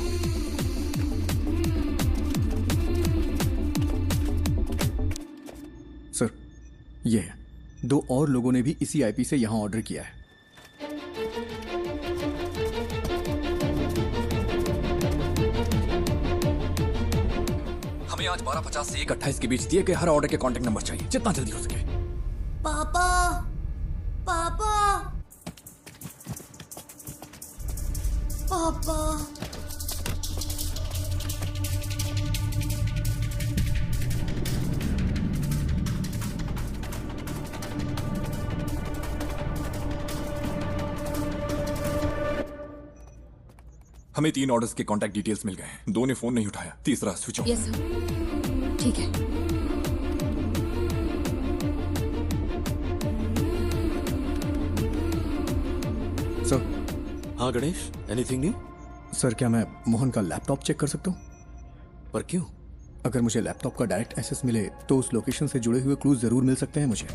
सर, ये है। 2 और लोगों ने भी इसी आईपी से यहां ऑर्डर किया है। हमें आज 12:50 से 1:28 के बीच दिए गए हर ऑर्डर के कांटेक्ट नंबर चाहिए, जितना जल्दी हो सके। पापा पापा पापा, हमें 3 ऑर्डर्स के कांटेक्ट डिटेल्स मिल गए हैं। 2 ने फोन नहीं उठाया, तीसरा स्विच ऑफ। यस सर, ठीक है। सर। हाँ गणेश, एनीथिंग न्यू? सर, क्या मैं मोहन का लैपटॉप चेक कर सकता हूँ? पर क्यों? अगर मुझे लैपटॉप का डायरेक्ट एक्सेस मिले तो उस लोकेशन से जुड़े हुए क्लूज जरूर मिल सकते हैं मुझे।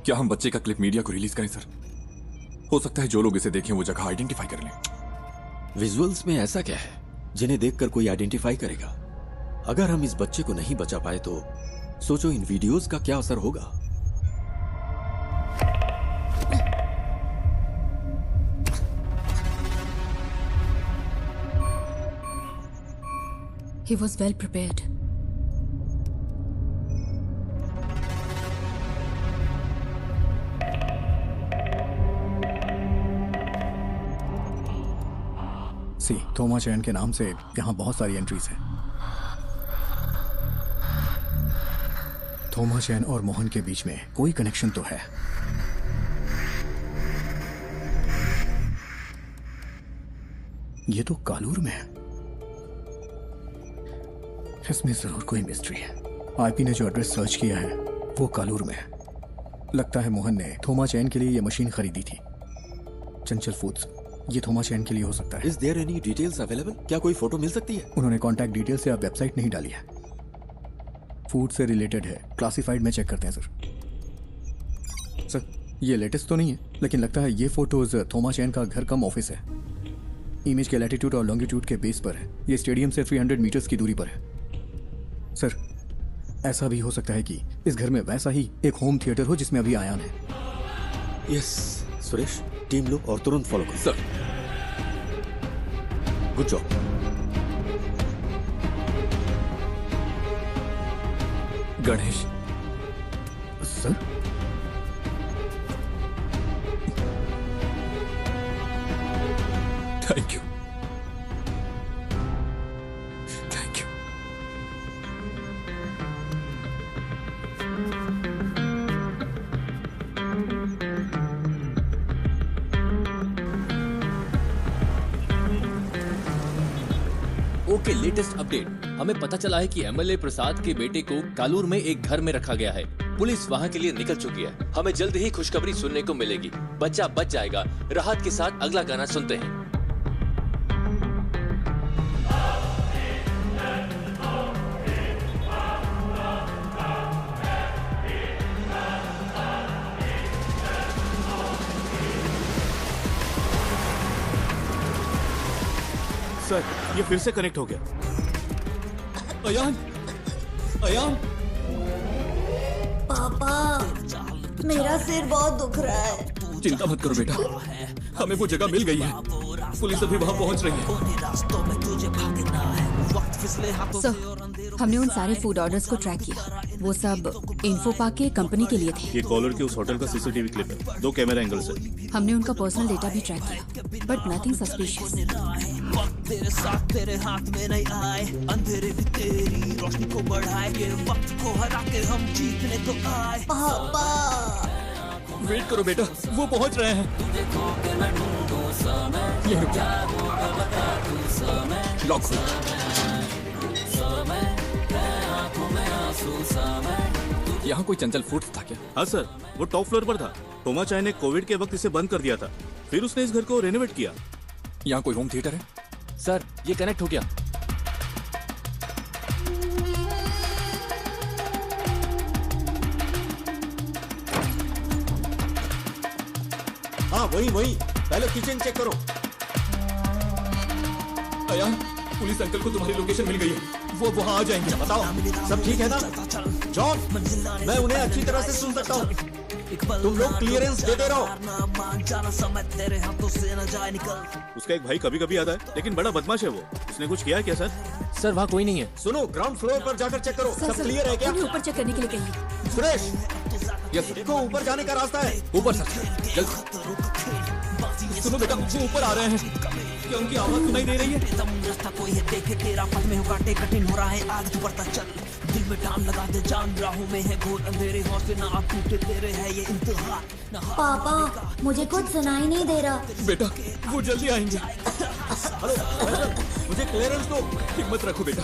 क्या हम बच्चे का क्लिप मीडिया को रिलीज करें सर? हो सकता है जो लोग इसे देखें वो जगह आइडेंटिफाई कर लें। विजुअल्स में ऐसा क्या है जिन्हें देखकर कोई आइडेंटिफाई करेगा? अगर हम इस बच्चे को नहीं बचा पाए तो सोचो इन वीडियोस का क्या असर होगा। He was well prepared. सी थोमा चैन के नाम से यहाँ बहुत सारी एंट्रीज हैं। थोमा चैन और मोहन के बीच में कोई कनेक्शन तो है। ये तो कालूर में है। इसमें जरूर कोई मिस्ट्री है। आईपी ने जो एड्रेस सर्च किया है वो कालूर में है। लगता है मोहन ने थोमा चैन के लिए ये मशीन खरीदी थी। चंचल फूड्स, ये थोमा चैन के लिए हो सकता है। Is there any details available? क्या कोई फोटो मिल सकती है? उन्होंने कॉन्टैक्ट डिटेल से अब वेबसाइट नहीं डाली है। फूड से रिलेटेड है, क्लासिफाइड में चेक करते हैं सर। ये लेटेस्ट तो नहीं है, लेकिन लगता है ये फोटोज थोमा चैन का घर कम ऑफिस है। इमेज के लैटिट्यूड और लॉन्गिट्यूड के बेस पर है। ये स्टेडियम से 300 मीटर्स की दूरी पर है। सर, ऐसा भी हो सकता है कि इस घर में वैसा ही एक होम थिएटर हो जिसमें अभी आयान है। यस सुरेश, टीम लो और तुरंत फॉलो करो। Sir, good job. Ganesh sir, thank you, thank you. Okay, latest update. हमें पता चला है कि एमएलए प्रसाद के बेटे को कालूर में एक घर में रखा गया है। पुलिस वहां के लिए निकल चुकी है। हमें जल्द ही खुशखबरी सुनने को मिलेगी। बच्चा बच जाएगा। राहत के साथ अगला गाना सुनते हैं। सर, ये फिर से कनेक्ट हो गया। अयान, अयान, पापा, मेरा सिर बहुत दुख रहा है। चिंता मत करो बेटा, हमें वो जगह मिल गई है। पुलिस अभी वहां पहुंच रही है। सर, हमने उन सारे फूड ऑर्डर्स को ट्रैक किया। वो सब इन्फो पार्क के कंपनी के लिए थे। ये कॉलर के उस होटल का सीसीटीवी क्लिप है। 2 कैमरा एंगल से। हमने उनका पर्सनल डेटा भी ट्रैक किया, बट नथिंग सस्पिशियस। तेरे साथ तेरे हाथ में नहीं आए, अंधेरे भी तेरी रोशनी को बढ़ाए, ये वक्त को हरा के हम जीतने को आए। पापा, वेट करो बेटा, वो पहुंच रहे हैं। ये लॉक यहाँ कोई चंचल फूड्स था क्या? हाँ सर, वो टॉप फ्लोर पर था। थोमा चाय ने कोविड के वक्त इसे बंद कर दिया था। फिर उसने इस घर को रेनोवेट किया। यहाँ कोई होम थिएटर है? सर, ये कनेक्ट हो गया। हाँ वही पहले किचन चेक करो। अयान, पुलिस अंकल को तुम्हारी लोकेशन मिल गई है। वो वहाँ आ जाएंगे। बताओ सब ठीक है ना? जॉन, मैं उन्हें अच्छी तरह से सुन सकता हूँ। तुम लोग क्लियरेंस देते रहो। उसका एक भाई कभी कभी आता है, लेकिन बड़ा बदमाश है वो। उसने कुछ किया है क्या सर? सर, वहाँ कोई नहीं है। सुनो, ग्राउंड फ्लोर पर जाकर चेक करो। सब क्लियर है क्या? ऊपर चेक करने के लिए कहिए। सुरेश, यस देखो ऊपर जाने का रास्ता है। ऊपर सर, जल्द। सुनो बेटा, वो ऊपर आ रहे हैं। क्या उनकी आवाज सुनाई दे रही है? रास्ता कोई है देखे, तेरा पथ में हो काटे, कठिन हो रहा है आगे तू बढ़ता चल। दिल में टान लगा दे जान, राहों में है घोर अंधेरे, हौसले ना आप टूटे तेरे है ये इम्तिहान। पापा, मुझे कुछ सुनाई नहीं दे रहा। बेटा, वो जल्दी आएंगे। हेलो, मुझे क्लियरेंस दो। हिम्मत रखो बेटा।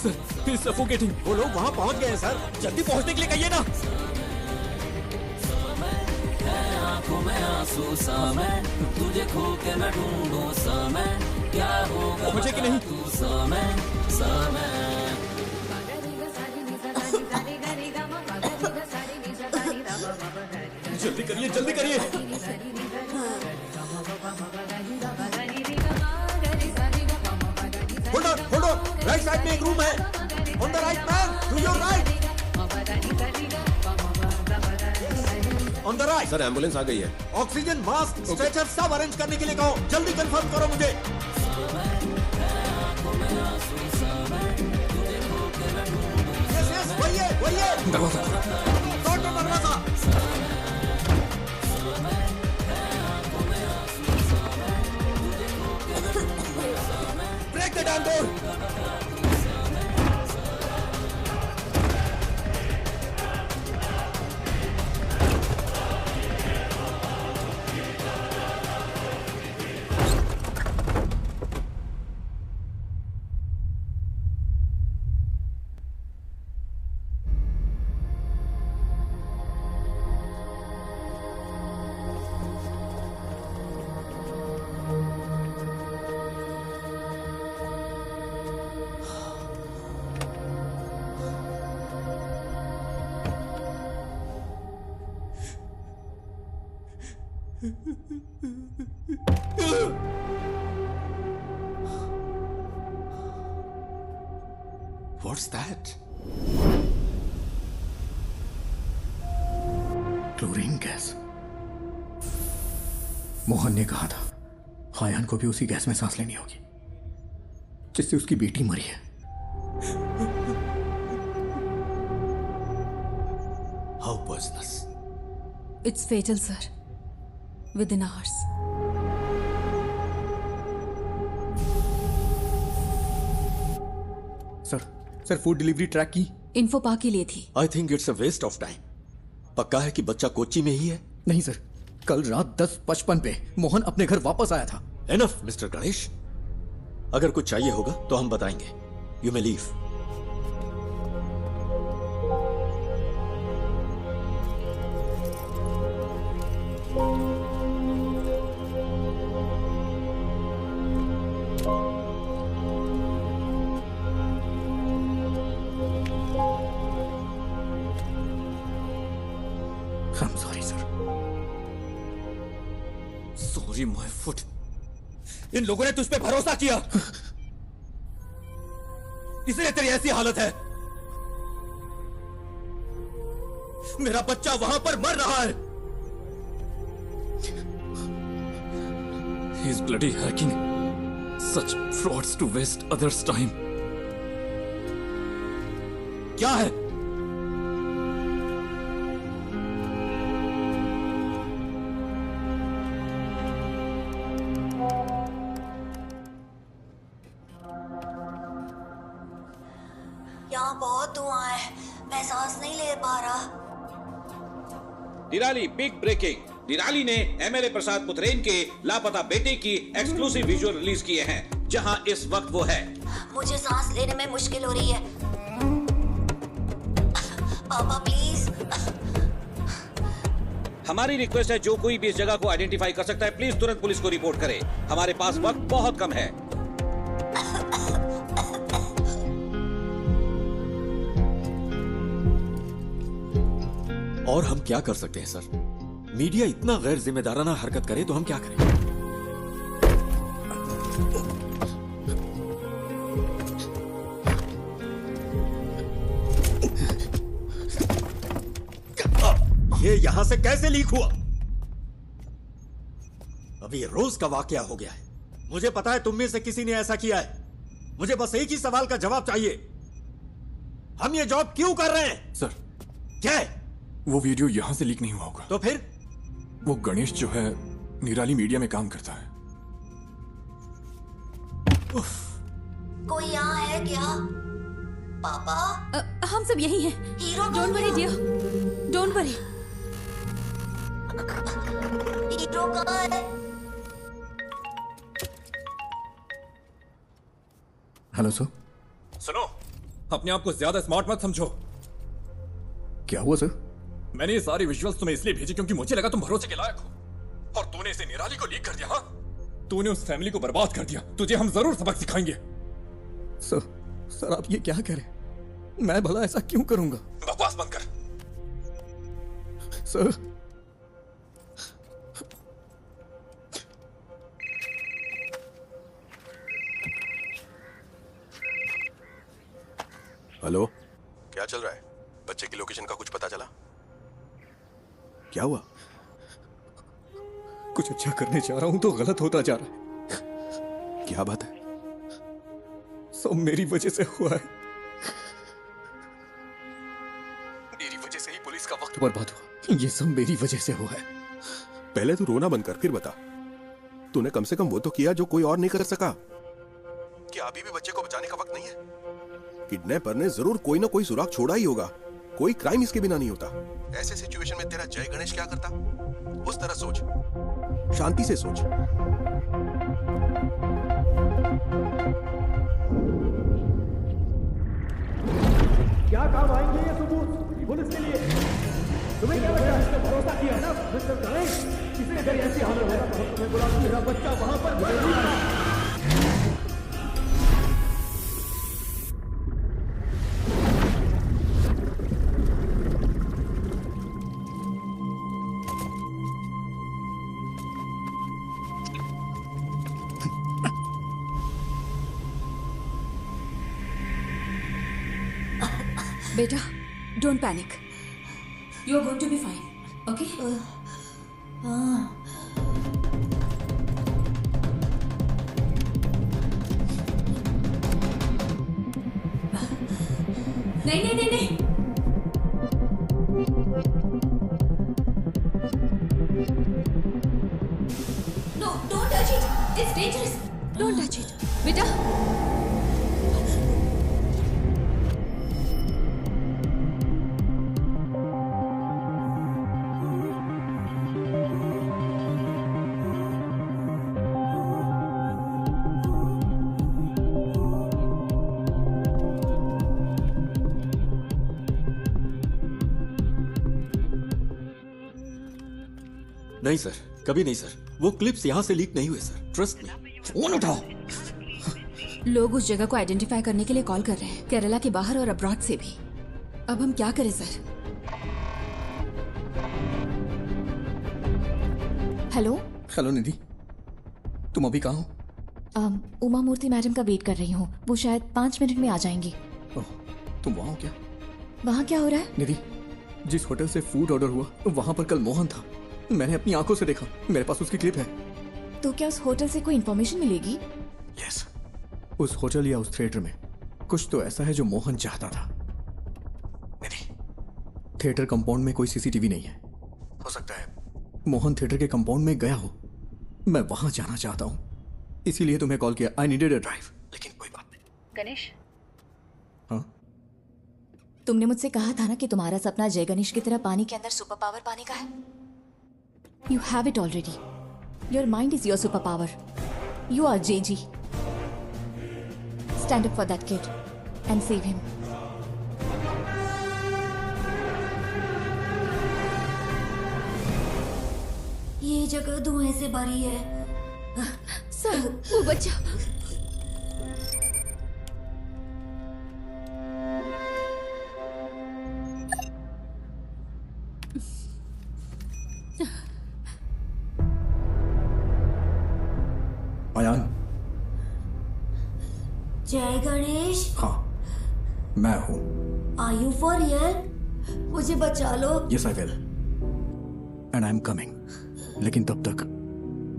सर, फिर सफोकेटिंग। वो लोग वहाँ पहुँच गए हैं सर। जल्दी पहुँचने के लिए कहिए ना। तुझे खो के मैं ढूंढूं समय, क्या होगा पहुंचे कि नहीं? जल्दी करिए, जल्दी करिए। होल्ड ऑन, राइट साइड में एक रूम है। On the right man, to your right. On the right. Sir, ambulance आ गई है। ऑक्सीजन मास्क, स्ट्रेचर सब अरेंज करने के लिए कहो। जल्दी कंफर्म करो मुझे। यस, वही है। दरवाजा दरवाजा। मैदान तोड़। What's that? Chlorine gas. Mohan ने कहा था हायान को भी उसी गैस में सांस लेनी होगी जिससे उसकी बेटी मरी है। How poisonous? It's fatal, sir. Within hours. Sir food delivery track की इन्फो पा के लिए थी। I think it's a waste of time. पक्का है कि बच्चा कोच्चि में ही है? नहीं सर, कल रात 10:55 पे मोहन अपने घर वापस आया था। एनफ मिस्टर गणेश, अगर कुछ चाहिए होगा तो हम बताएंगे। You may leave. I'm sorry, sir. Sorry, my foot. इन लोगों ने तुझ पे भरोसा किया, इसलिए तेरी ऐसी हालत है। मेरा बच्चा वहां पर मर रहा है। He's bloody hacking such frauds to waste others' time. क्या है? यहाँ बहुत धुआं है, मैं सांस नहीं ले पा रहा। निराली बिग ब्रेकिंग। निराली ने एमएलए प्रसाद पुत्रेन के लापता बेटे की एक्सक्लूसिव विजुअल रिलीज किए हैं, जहां इस वक्त वो है। मुझे सांस लेने में मुश्किल हो रही है। पापा प्लीज। हमारी रिक्वेस्ट है, जो कोई भी इस जगह को आइडेंटिफाई कर सकता है, प्लीज तुरंत पुलिस को रिपोर्ट करे। हमारे पास वक्त बहुत कम है। और हम क्या कर सकते हैं सर? मीडिया इतना गैर जिम्मेदाराना हरकत करे तो हम क्या करें? ये यहां से कैसे लीक हुआ? अभी रोज का वाकया हो गया है। मुझे पता है तुम में से किसी ने ऐसा किया है। मुझे बस एक ही सवाल का जवाब चाहिए। हम ये जॉब क्यों कर रहे हैं? सर, क्या है? वो वीडियो यहां से लीक नहीं हुआ होगा। तो फिर? वो गणेश जो है निराली मीडिया में काम करता है। कोई यहाँ है क्या? पापा? हम सब यही हैं। Hero don't worry dear, don't worry. Hero कहाँ है? Hello sir. सुनो, अपने आप को ज्यादा स्मार्ट मत समझो। क्या हुआ सर? मैंने ये सारी विजुअल्स तुम्हें इसलिए भेजी क्योंकि मुझे लगा तुम भरोसे के लायक हो, और तूने इसे निराली को लीक कर दिया। हाँ, तूने उस फैमिली को बर्बाद कर दिया। तुझे हम जरूर सबक सिखाएंगे। सर आप ये क्या कह रहे हैं? मैं भला ऐसा क्यों करूंगा? बकवास बंद कर। सर हेलो, क्या चल रहा है? बच्चे की लोकेशन का कुछ पता चला? क्या हुआ? कुछ अच्छा करने जा रहा हूं तो गलत होता जा रहा है। क्या बात है? सब मेरी वजह से हुआ है। मेरी वजह से ही पुलिस का वक्त बर्बाद हुआ। ये सब मेरी वजह से हुआ है। पहले तू रोना बंद कर, फिर बता। तूने कम से कम वो तो किया जो कोई और नहीं कर सका। क्या अभी भी बच्चे को बचाने का वक्त नहीं है? किडनैपर ने जरूर कोई ना कोई सुराग छोड़ा ही होगा। कोई क्राइम इसके बिना नहीं होता। ऐसे सिचुएशन में तेरा जय गणेश क्या करता? उस तरह सोच, शांति से सोच। क्या काम आएंगे ये सबूत पुलिस के लिए? तुम्हें क्या लगता है? इसने भरोसा किया ना मिस्टर गणेश? किसी ने ऐसी हालत होगा तो तुम्हें बोला मेरा बच्चा वहां पर मर रहा। बेटा, don't panic. You are going to be fine, okay? नहीं नहीं नहीं नहीं। No, don't touch it. It's dangerous. Don't touch it. बेटा। नहीं सर, कभी नहीं सर। वो क्लिप्स यहाँ से लीक नहीं हुए सर, ट्रस्ट मी। फोन उठाओ। लोग उस जगह को आइडेंटिफाई करने के लिए कॉल कर रहे हैं, केरला के बाहर और अब्रॉड से भी। अब हम क्या करें सर? हेलो हेलो निधि, तुम अभी कहाँ हो? उमा मूर्ति मैडम का वेट कर रही हूँ। वो शायद 5 मिनट में आ जाएंगी। तुम वहाँ हो क्या? वहाँ क्या हो रहा है? निधि, जिस होटल से फूड ऑर्डर हुआ वहाँ पर कल मोहन था। मैंने अपनी आंखों से देखा, मेरे पास उसकी क्लिप है। तो क्या उस होटल से कोई इन्फॉर्मेशन मिलेगी? यस, उस होटल या उस थिएटर में कुछ तो ऐसा है जो मोहन चाहता था। नहीं, थिएटर कंपाउंड में कोई सीसीटीवी नहीं है। हो सकता है मोहन थिएटर के कंपाउंड में गया हो। मैं वहां जाना चाहता हूं, इसीलिए तुम्हें कॉल किया। I needed a drive. लेकिन कोई बात नहीं। गणेश, हाँ? तुमने मुझसे कहा था ना कि तुम्हारा सपना जय गणेश की तरह पानी के अंदर सुपर पावर पाने का है। You have it already. Your mind is your superpower. You are JG. Stand up for that kid and save him. ये जगह धुएं से भरी है। सर, वो बच्चा। अयान। जय गणेश। हाँ, मैं हूँ। Are you for real? मुझे बचा लो। Yes, I will. And I'm coming. लेकिन तब तक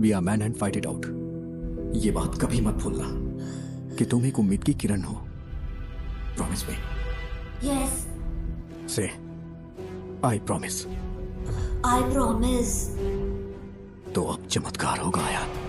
we are man and fight it out. ये बात कभी मत भूलना कि तुम एक उम्मीद की किरण हो। Promise me. Yes. Say, I promise. I promise. तो अब चमत्कार होगा यार।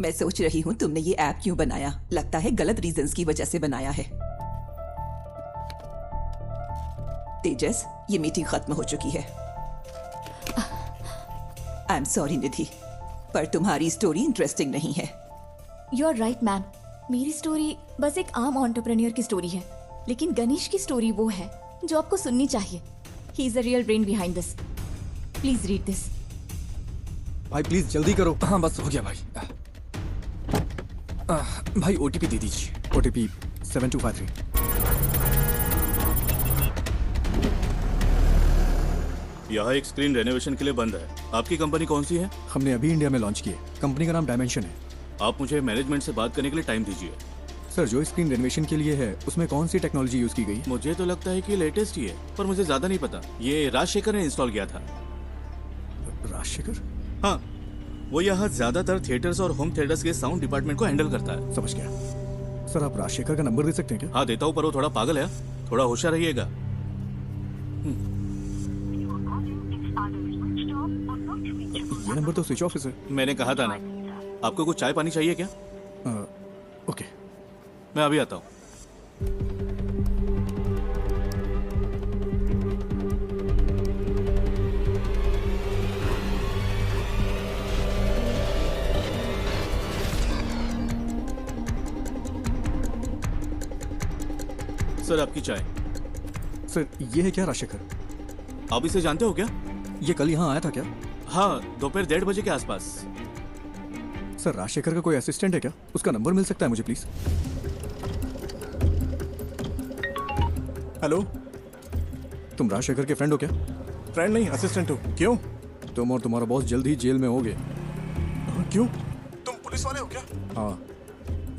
मैं सोच रही हूँ तुमने ये ऐप क्यों बनाया। लगता है गलत रीजंस की वजह से बनाया है। तेजस, ये मीटिंग खत्म हो चुकी है। आई एम सॉरी निधि, पर तुम्हारी स्टोरी इंटरेस्टिंग नहीं है। यू आर राइट मैम, मेरी स्टोरी बस एक आम एंटरप्रेन्योर की स्टोरी है, लेकिन गणेश की स्टोरी वो है जो आपको सुननी चाहिए। He is the real brain behind this. Please read this. भाई प्लीज जल्दी करो। हाँ बस हो गया भाई। भाई ओटीपी दे दीजिए। ओटीपी 7253। यहाँ एक स्क्रीन रेनोवेशन के लिए बंद है। आपकी कंपनी कौन सी है? हमने अभी इंडिया में लॉन्च की है। कंपनी का नाम डायमेंशन है। आप मुझे मैनेजमेंट से बात करने के लिए टाइम दीजिए। सर, जो स्क्रीन रेनोवेशन के लिए है उसमें कौन सी टेक्नोलॉजी यूज की गई? मुझे तो लगता है कि लेटेस्ट ही है, पर मुझे ज्यादा नहीं पता। ये राजशेखर ने इंस्टॉल किया था। राजशेखर? हाँ, वो यहाँ ज्यादातर थिएटर्स और होम थिएटर्स के साउंड डिपार्टमेंट को हैंडल करता है। समझ गया। सर, आप राजशेखर का नंबर दे सकते हैं क्या? हाँ देता हूँ, पर वो थोड़ा पागल है, थोड़ा होशियार रहिएगा। ये नंबर तो स्विच ऑफ है। मैंने कहा था ना। आपको कुछ चाय पानी चाहिए क्या? ओके, मैं अभी आता हूँ। सर, आपकी चाय। सर, ये है क्या राजशेखर? आप इसे जानते हो क्या? ये कल यहाँ आया था क्या? हाँ, दोपहर 1:30 बजे के आसपास। सर, राजशेखर का कोई असिस्टेंट है क्या? उसका नंबर मिल सकता है मुझे प्लीज? हेलो, तुम राजशेखर के फ्रेंड हो क्या? फ्रेंड नहीं, असिस्टेंट हो। क्यों? तुम और तुम्हारा बॉस जल्द ही जेल में होगे। क्यों? तुम पुलिस वाले हो क्या? हाँ,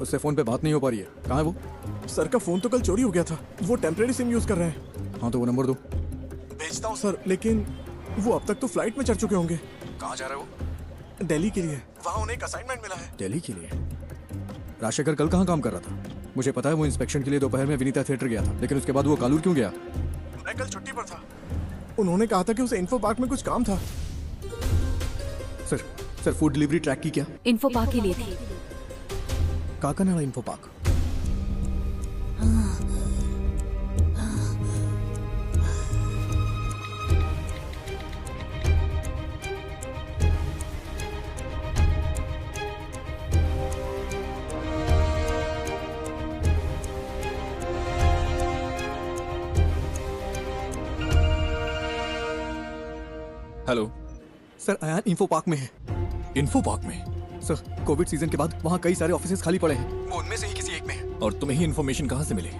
उससे फोन पे बात नहीं हो पा रही है। कहाँ है वो? सर का फोन तो कल चोरी हो गया था। वो टेम्परेरी सिम यूज कर रहे हैं। हाँ, तो वो नंबर दो। भेजता हूँ सर, लेकिन वो अब तक तो फ्लाइट में चढ़ चुके होंगे। कहाँ जा रहे हो? दिल्ली के लिए। वहाँ उन्हें एक असाइनमेंट मिला है। दिल्ली के लिए? राजशेखर कल कहाँ काम कर रहा था? मुझे पता है वो इंस्पेक्शन के लिए दोपहर में विनीता थिएटर गया था, लेकिन उसके बाद वो कालूर क्यों गया? मैं कल छुट्टी पर था। उन्होंने कहा था कि उसे इन्फो पार्क में कुछ काम था। सर, फूड डिलीवरी ट्रैक की क्या? इन्फो पार्क के लिए थी। Kakkanad info park. Hello sir, Ayaan info park में है। इन्फो पार्क में? सर, कोविड सीजन के बाद वहाँ कई सारे ऑफिसेज खाली पड़े हैं। वो उनमें से ही किसी एक में है। और तुम्हें ही इन्फॉर्मेशन कहाँ से मिली?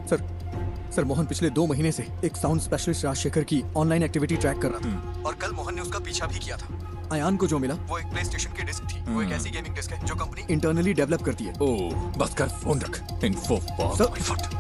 सर, मोहन पिछले 2 महीने से एक साउंड स्पेशलिस्ट राजशेखर की ऑनलाइन एक्टिविटी ट्रैक कर रहा था, और कल मोहन ने उसका पीछा भी किया था। अयान को जो मिला वो एक प्ले स्टेशन की डिस्क थी। वो एक ऐसी गेमिंग डिस्क है जो कंपनी इंटरनली डेवलप करती है। ओह, बस कर, फोन रख। Info park.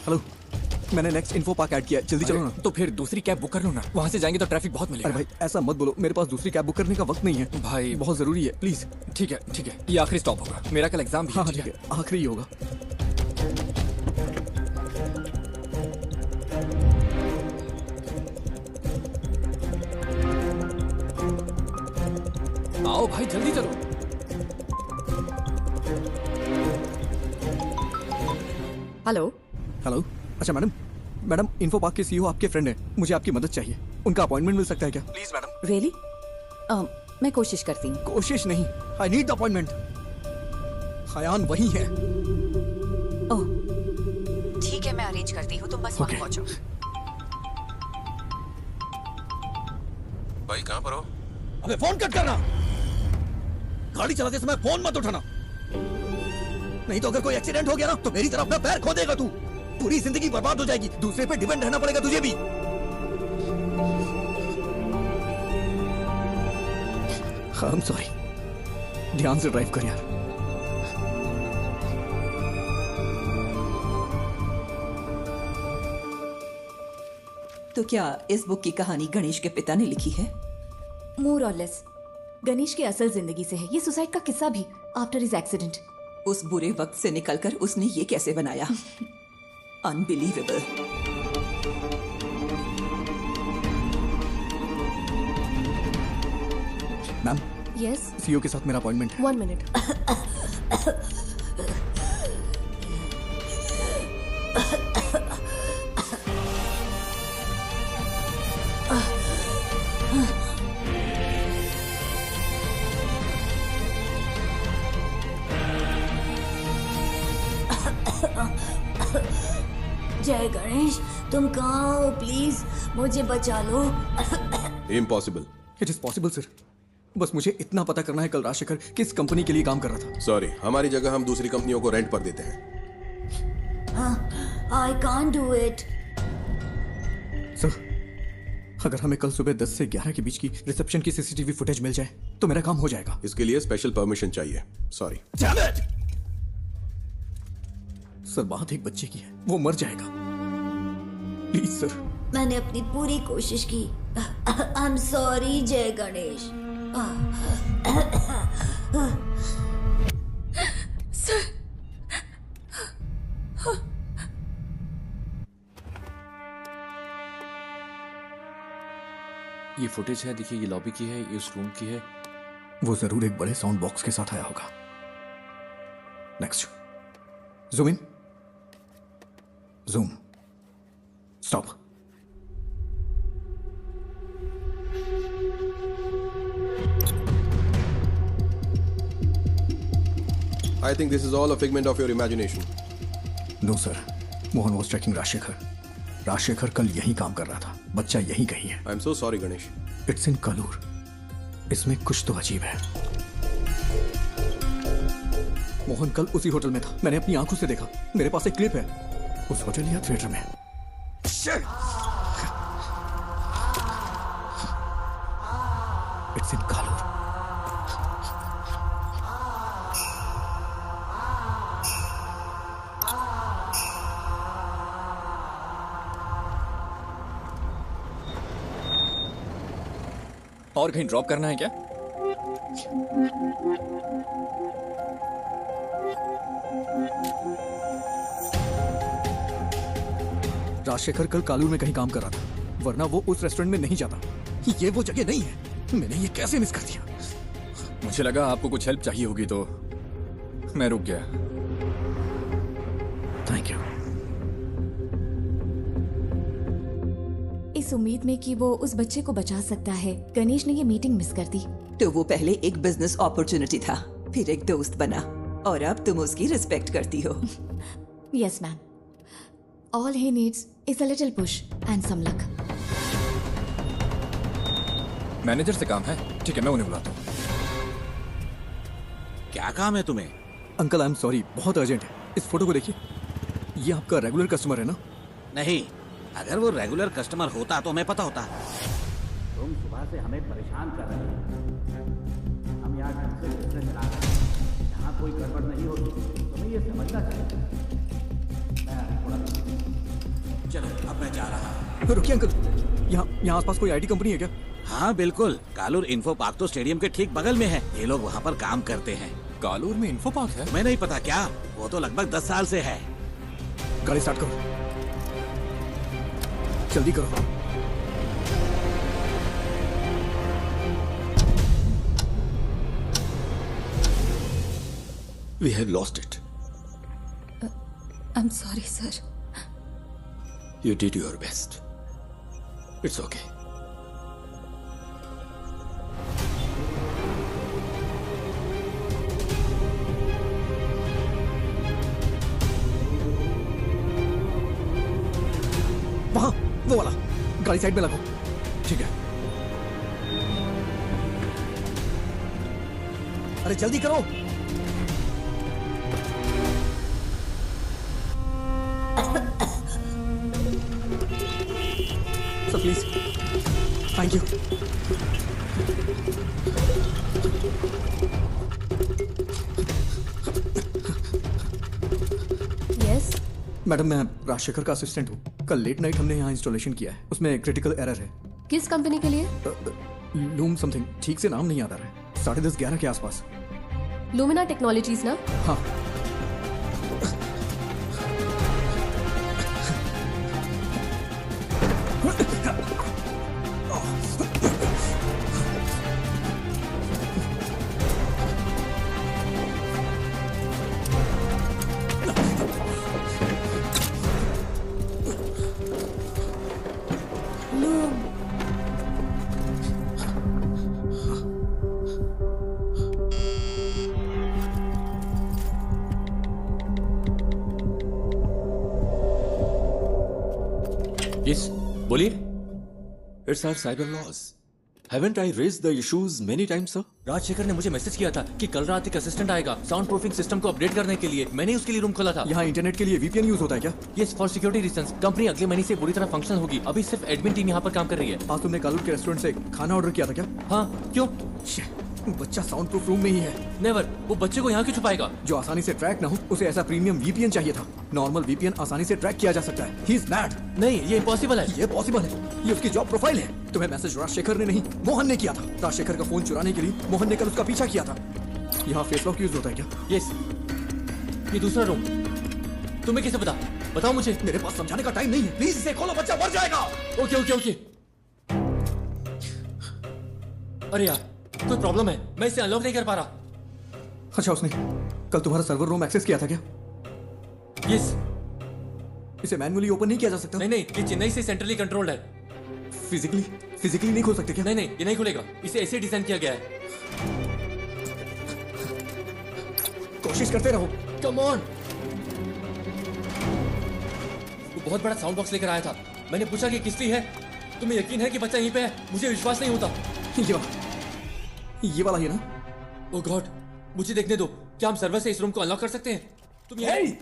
हेलो, मैंने नेक्स्ट इन्फो पार्क ऐड किया है। जल्दी चलो ना। तो फिर दूसरी कैब बुक कर लो ना, वहाँ से जाएंगे तो ट्रैफिक बहुत मिलेगा। अरे भाई, ऐसा मत बोलो, मेरे पास दूसरी कैब बुक करने का वक्त नहीं है भाई। बहुत जरूरी है, प्लीज। ठीक है, ये आखिरी स्टॉप होगा। मेरा कल एग्जाम भी है। हाँ, ठीक है, आखिरी ही होगा। आओ भाई, जल्दी चलो। हेलो। अच्छा मैडम, इन्फो पार्क के सीईओ आपके फ्रेंड हैं। मुझे आपकी मदद चाहिए। उनका अपॉइंटमेंट मिल सकता है क्या? Please madam. रियली? मैं कोशिश करती हूँ। कोशिश नहीं, I need the appointment. Ayaan वही है। ओह, ठीक है, मैं अरेंज करती हूँ, तुम बस वहाँ पहुँचो। भाई कहाँ पर हो? अबे फोन कट करना। गाड़ी चलाते समय फोन मत उठाना, नहीं तो अगर कोई एक्सीडेंट हो गया ना तो मेरी तरफ अपना पैर खो देगा तू। पूरी जिंदगी बर्बाद हो जाएगी, दूसरे पे डिपेंड रहना पड़ेगा तुझे भी। आई एम सॉरी। ध्यान से ड्राइव कर यार। तो क्या इस बुक की कहानी गणेश के पिता ने लिखी है? मोर और लेस गणेश की असल जिंदगी से है। ये सुसाइड का किस्सा भी आफ्टर हिज एक्सीडेंट। उस बुरे वक्त से निकलकर उसने ये कैसे बनाया? अनबिलीवेबल। मैम। यस। सीईओ के साथ मेरा अपॉइंटमेंट है। 1 मिनट। जय गणेश, तुम कहाँ हो? प्लीज मुझे बचा लो। Impossible. It is possible sir, बस मुझे इतना पता करना है कल राजशेखर किस कंपनी के लिए काम कर रहा था। सॉरी, हमारी जगह हम दूसरी कंपनियों को रेंट पर देते हैं। I can't do it. Sir, अगर हमें कल सुबह 10 से 11 के बीच की रिसेप्शन की सीसीटीवी फुटेज मिल जाए तो मेरा काम हो जाएगा। इसके लिए स्पेशल परमिशन चाहिए। सॉरी। सर, बात एक बच्चे की है, वो मर जाएगा। Please sir. मैंने अपनी पूरी कोशिश की। आई एम सॉरी जय गणेश। सर, ये फुटेज है, देखिए, ये लॉबी की है, ये उस रूम की है। वो जरूर एक बड़े साउंड बॉक्स के साथ आया होगा। Next, zoom in, zoom, stop. I think this is all a figment of your imagination. No sir, Mohan was tracking Rajshekhar. Rajshekhar कल यहीं काम कर रहा था, बच्चा यहीं कहीं है। I'm so sorry Ganesh. It's in Kalur. इसमें कुछ तो अजीब है। मोहन कल उसी होटल में था, मैंने अपनी आंखों से देखा। मेरे पास एक क्लिप है, उस होटल या थिएटर में। It's in Kalur. और कहीं ड्रॉप करना है क्या? राजशेखर कल कालूर में कहीं काम कर रहा था, वरना वो उस रेस्टोरेंट में नहीं जाता। ये वो जगह नहीं है। मैंने ये कैसे मिस कर दिया? मुझे लगा आपको कुछ हेल्प चाहिए होगी तो मैं रुक गया। Thank you. इस उम्मीद में कि वो उस बच्चे को बचा सकता है, गणेश ने ये मीटिंग मिस कर दी। तो वो पहले एक बिजनेस अपॉर्चुनिटी था, फिर एक दोस्त बना, और अब तुम उसकी रिस्पेक्ट करती हो। Yes ma'am, all he needs is a little push and some luck. Manager से काम है, ठीक है, मैं उन्हें बुलाता हूँ। क्या काम है तुम्हें? अंकल आई एम सॉरी, बहुत अर्जेंट है। इस फोटो को देखिए, ये आपका रेगुलर कस्टमर है ना? नहीं, अगर वो रेगुलर कस्टमर होता तो हमें पता होता। तुम सुबह से हमें परेशान कर रहे हो। हम यहाँ ढंग से बिजनेस चला रहे हैं, यहाँ कोई गड़बड़ नहीं होती, तुम्हें ये समझना चाहिए। चलो, अब मैं जा रहा हूँ। रुकिए अंकल, यहाँ आसपास कोई आईटी कंपनी है क्या? हाँ बिल्कुल, कालूर इन्फो पार्क तो स्टेडियम के ठीक बगल में है। ये लोग वहाँ पर काम करते हैं। कालूर में इन्फो पार्क है? तुम्हें नहीं पता क्या? वो तो लगभग 10 साल से है। गाड़ी स्टार्ट करो, जल्दी करो। We have lost it. I'm sorry, sir. You did your best. It's okay. वहाँ, वो वाला। गाड़ी साइड में लगाओ। ठीक है। अरे जल्दी करो। Sir please, thank you. Yes madam, मैं राजशेखर का असिस्टेंट हूँ। कल लेट नाइट हमने यहाँ इंस्टॉलेशन किया है, उसमें क्रिटिकल एरर है। किस कंपनी के लिए? लूम समथिंग, ठीक से नाम नहीं याद आ रहा है। 10:30-11 के आसपास। लुमिना टेक्नोलॉजीज ना? हाँ। बोलिए। It's our cyber laws. Haven't I raised the issues many times, sir? Rajshekhar ने मुझे मैसेज किया था कि कल रात एक असिस्टेंट आएगा साउंड प्रूफिंग सिस्टम को अपडेट करने के लिए। मैंने उसके लिए रूम खोला था। यहाँ इंटरनेट के लिए VPN यूज होता है क्या? Yes, for security reasons. Company अगले महीने से पूरी तरह फंक्शनल होगी। अभी सिर्फ एडमिन टीम यहाँ पर काम कर रही है। आज तुमने कालूर के रेस्टोरेंट से खाना ऑर्डर किया था क्या? हाँ, क्यों? बच्चा साउंड प्रूफ रूम में ही है। नेवर, वो बच्चे को यहाँ क्यों छुपाएगा? जो आसानी से ट्रैक ना हो उसे ऐसा प्रीमियम VPN चाहिए था। नॉर्मल VPN आसानी से ट्रैक किया जा सकता है। He is mad. नहीं, ये इम्पॉसिबल है। ये पॉसिबल है। ये उसकी जॉब प्रोफाइल है। तुम्हें मैसेज राजशेखर ने नहीं, मोहन ने किया था। राजशेखर का फोन चुराने के लिए मोहन ने कल उसका पीछा किया था। यहाँ फेस लॉक यूज होता है क्या? यस। ये दूसरा रूम तुम्हें कैसे पता? बताओ मुझे। मेरे पास समझाने का टाइम नहीं है। प्लीज इसे खोलो, बच्चा मर जाएगा। Okay okay okay. अरे यार, कोई प्रॉब्लम है, मैं इसे अनलॉक नहीं कर पा रहा। अच्छा, उसने कल तुम्हारा सर्वर रूम एक्सेस किया था क्या? यस। इसे मैन्युअली ओपन नहीं किया जा सकता? नहीं नहीं, ये चेन्नई से सेंट्रली कंट्रोल्ड है। फिजिकली नहीं खोल सकते क्या? नहीं नहीं, ये नहीं खुलेगा। इसे ऐसे डिजाइन किया गया है। कोशिश करते रहो। Come on. वो बहुत बड़ा साउंड बॉक्स लेकर आया था। मैंने पूछा कि किस लिए है। तुम्हें यकीन है कि बच्चा यहीं पे है? मुझे विश्वास नहीं होता। ये वाला ही ना? ओह गॉड, मुझे देखने दो। क्या हम सर्वर से इस रूम को अनलॉक कर सकते हैं? तुम ये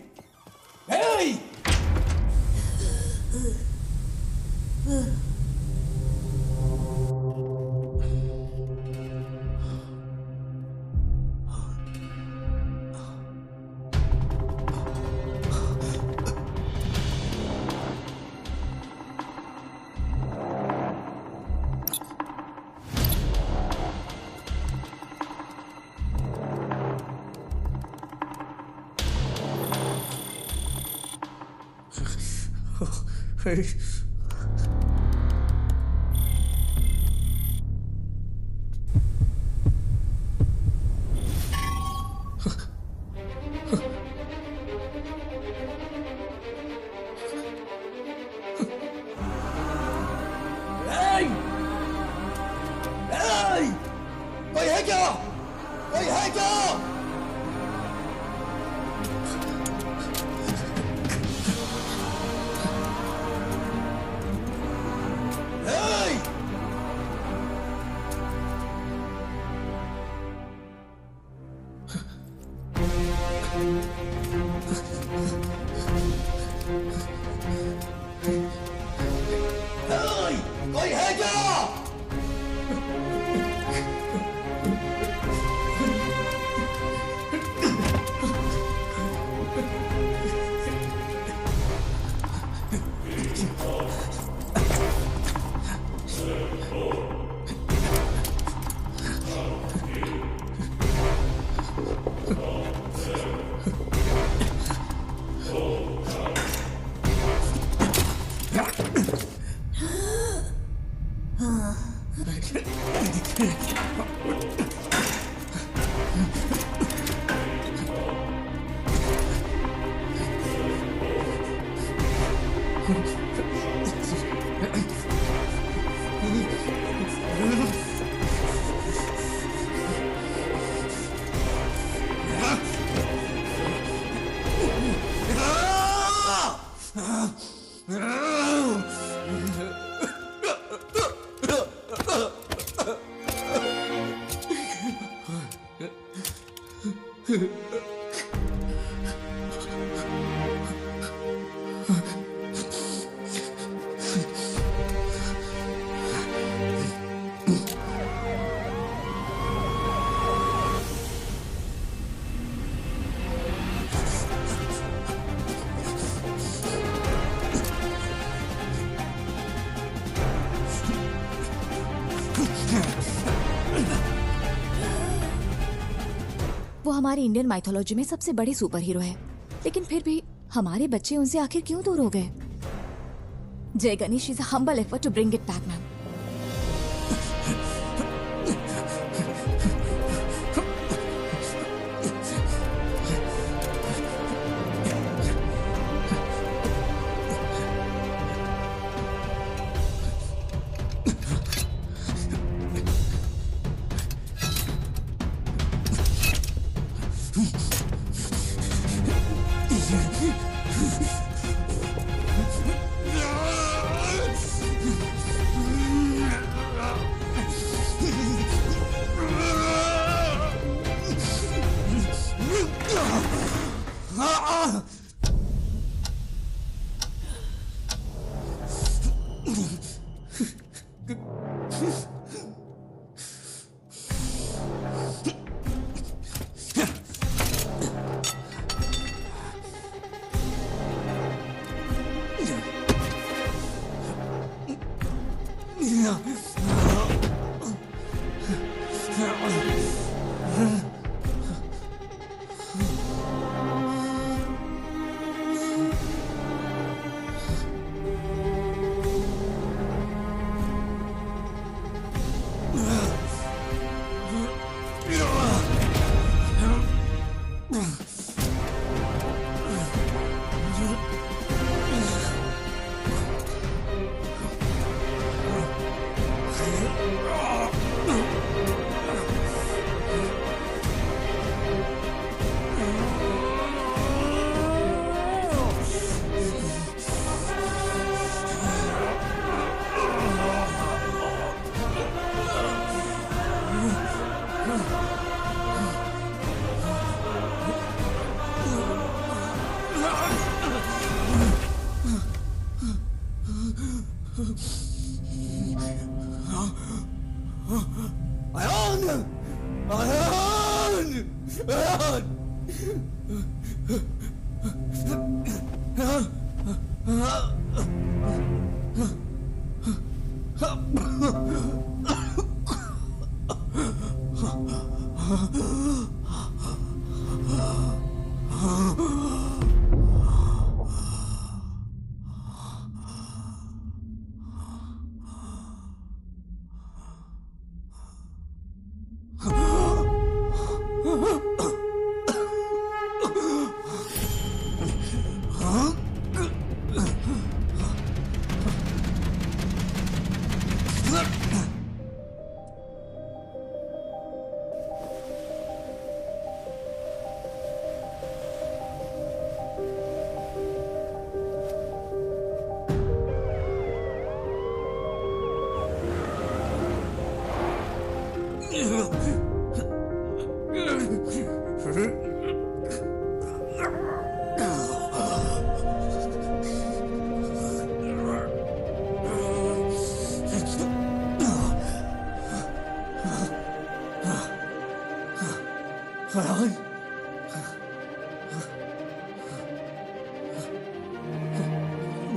कोई है क्या? कोई है क्या? कोई है क्या? वो हमारी इंडियन माइथोलॉजी में सबसे बड़े सुपर हीरो है, लेकिन फिर भी हमारे बच्चे उनसे आखिर क्यों दूर हो गए? Jai Ganesh is a humble effort to bring it back, ma'am.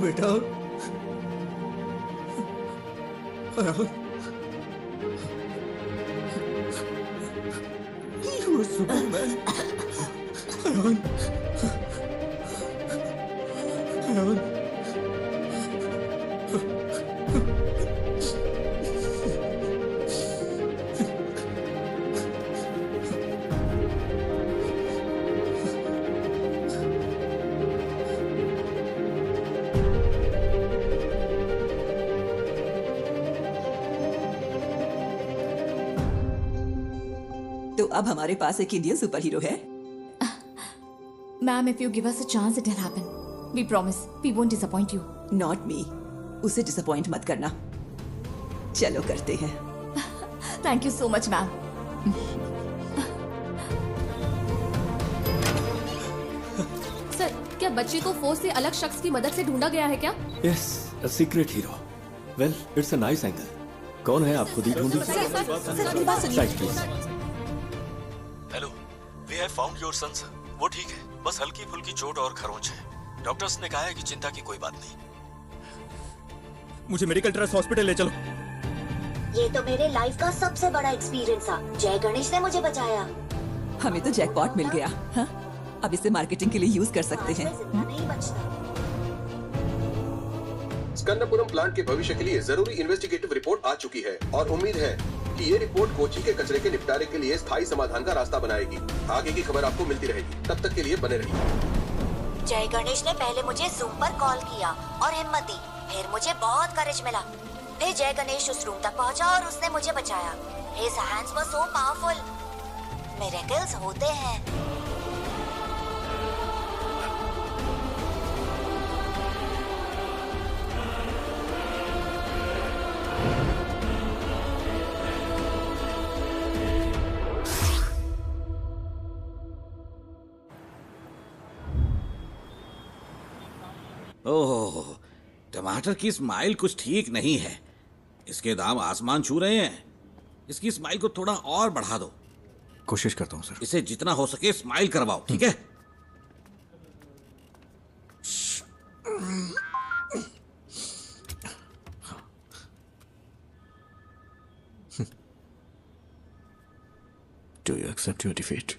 बेटा You are Superman. तो अब हमारे पास एक इंडियन सुपर हीरो है। Ma'am, if you give us a chance, it'll happen. We promise. We won't disappoint you. Not me. उसे disappoint मत करना। चलो करते हैं। Thank you so much, ma'am. Sir, क्या बच्चे को फोर्स से अलग शख्स की मदद से ढूंढा गया है क्या? Yes, a secret hero. Well, it's a nice angle. कौन है, आप खुद ही ढूंढ लीजिए। Right, please. Hello, we have found your son sir. वो ठीक है, बस हल्की फुल्की चोट और खरोंच है। डॉक्टर्स ने कहा है कि चिंता की कोई बात नहीं। मुझे मेडिकल ट्रस्ट हॉस्पिटल ले चलो। ये तो मेरे लाइफ का सबसे बड़ा एक्सपीरियंस था। जय गणेश ने मुझे बचाया। हमें तो जैकपॉट मिल गया। हाँ? अब इसे मार्केटिंग के लिए यूज कर सकते हैं। नहीं बचता। स्कंदपुरम प्लांट के भविष्य के लिए जरूरी इन्वेस्टिगेटिव रिपोर्ट आ चुकी है और उम्मीद है कि ये रिपोर्ट कोची के कचरे के निपटारे के लिए स्थायी समाधान का रास्ता बनाएगी। आगे की खबर आपको मिलती रहेगी, तब तक के लिए बने रहिए। जय गणेश ने पहले मुझे जूम पर कॉल किया और हिम्मत दी, फिर मुझे बहुत करेज मिला। फिर जय गणेश उस रूम तक पहुंचा और उसने मुझे बचाया। His hands were so powerful. Miracles होते हैं। ओह, टमाटर की स्माइल कुछ ठीक नहीं है। इसके दाम आसमान छू रहे हैं। इसकी स्माइल को थोड़ा और बढ़ा दो। कोशिश करता हूँ सर। इसे जितना हो सके स्माइल करवाओ, ठीक है? Do you accept your defeat?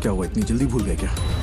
क्या हुआ, इतनी जल्दी भूल गए क्या?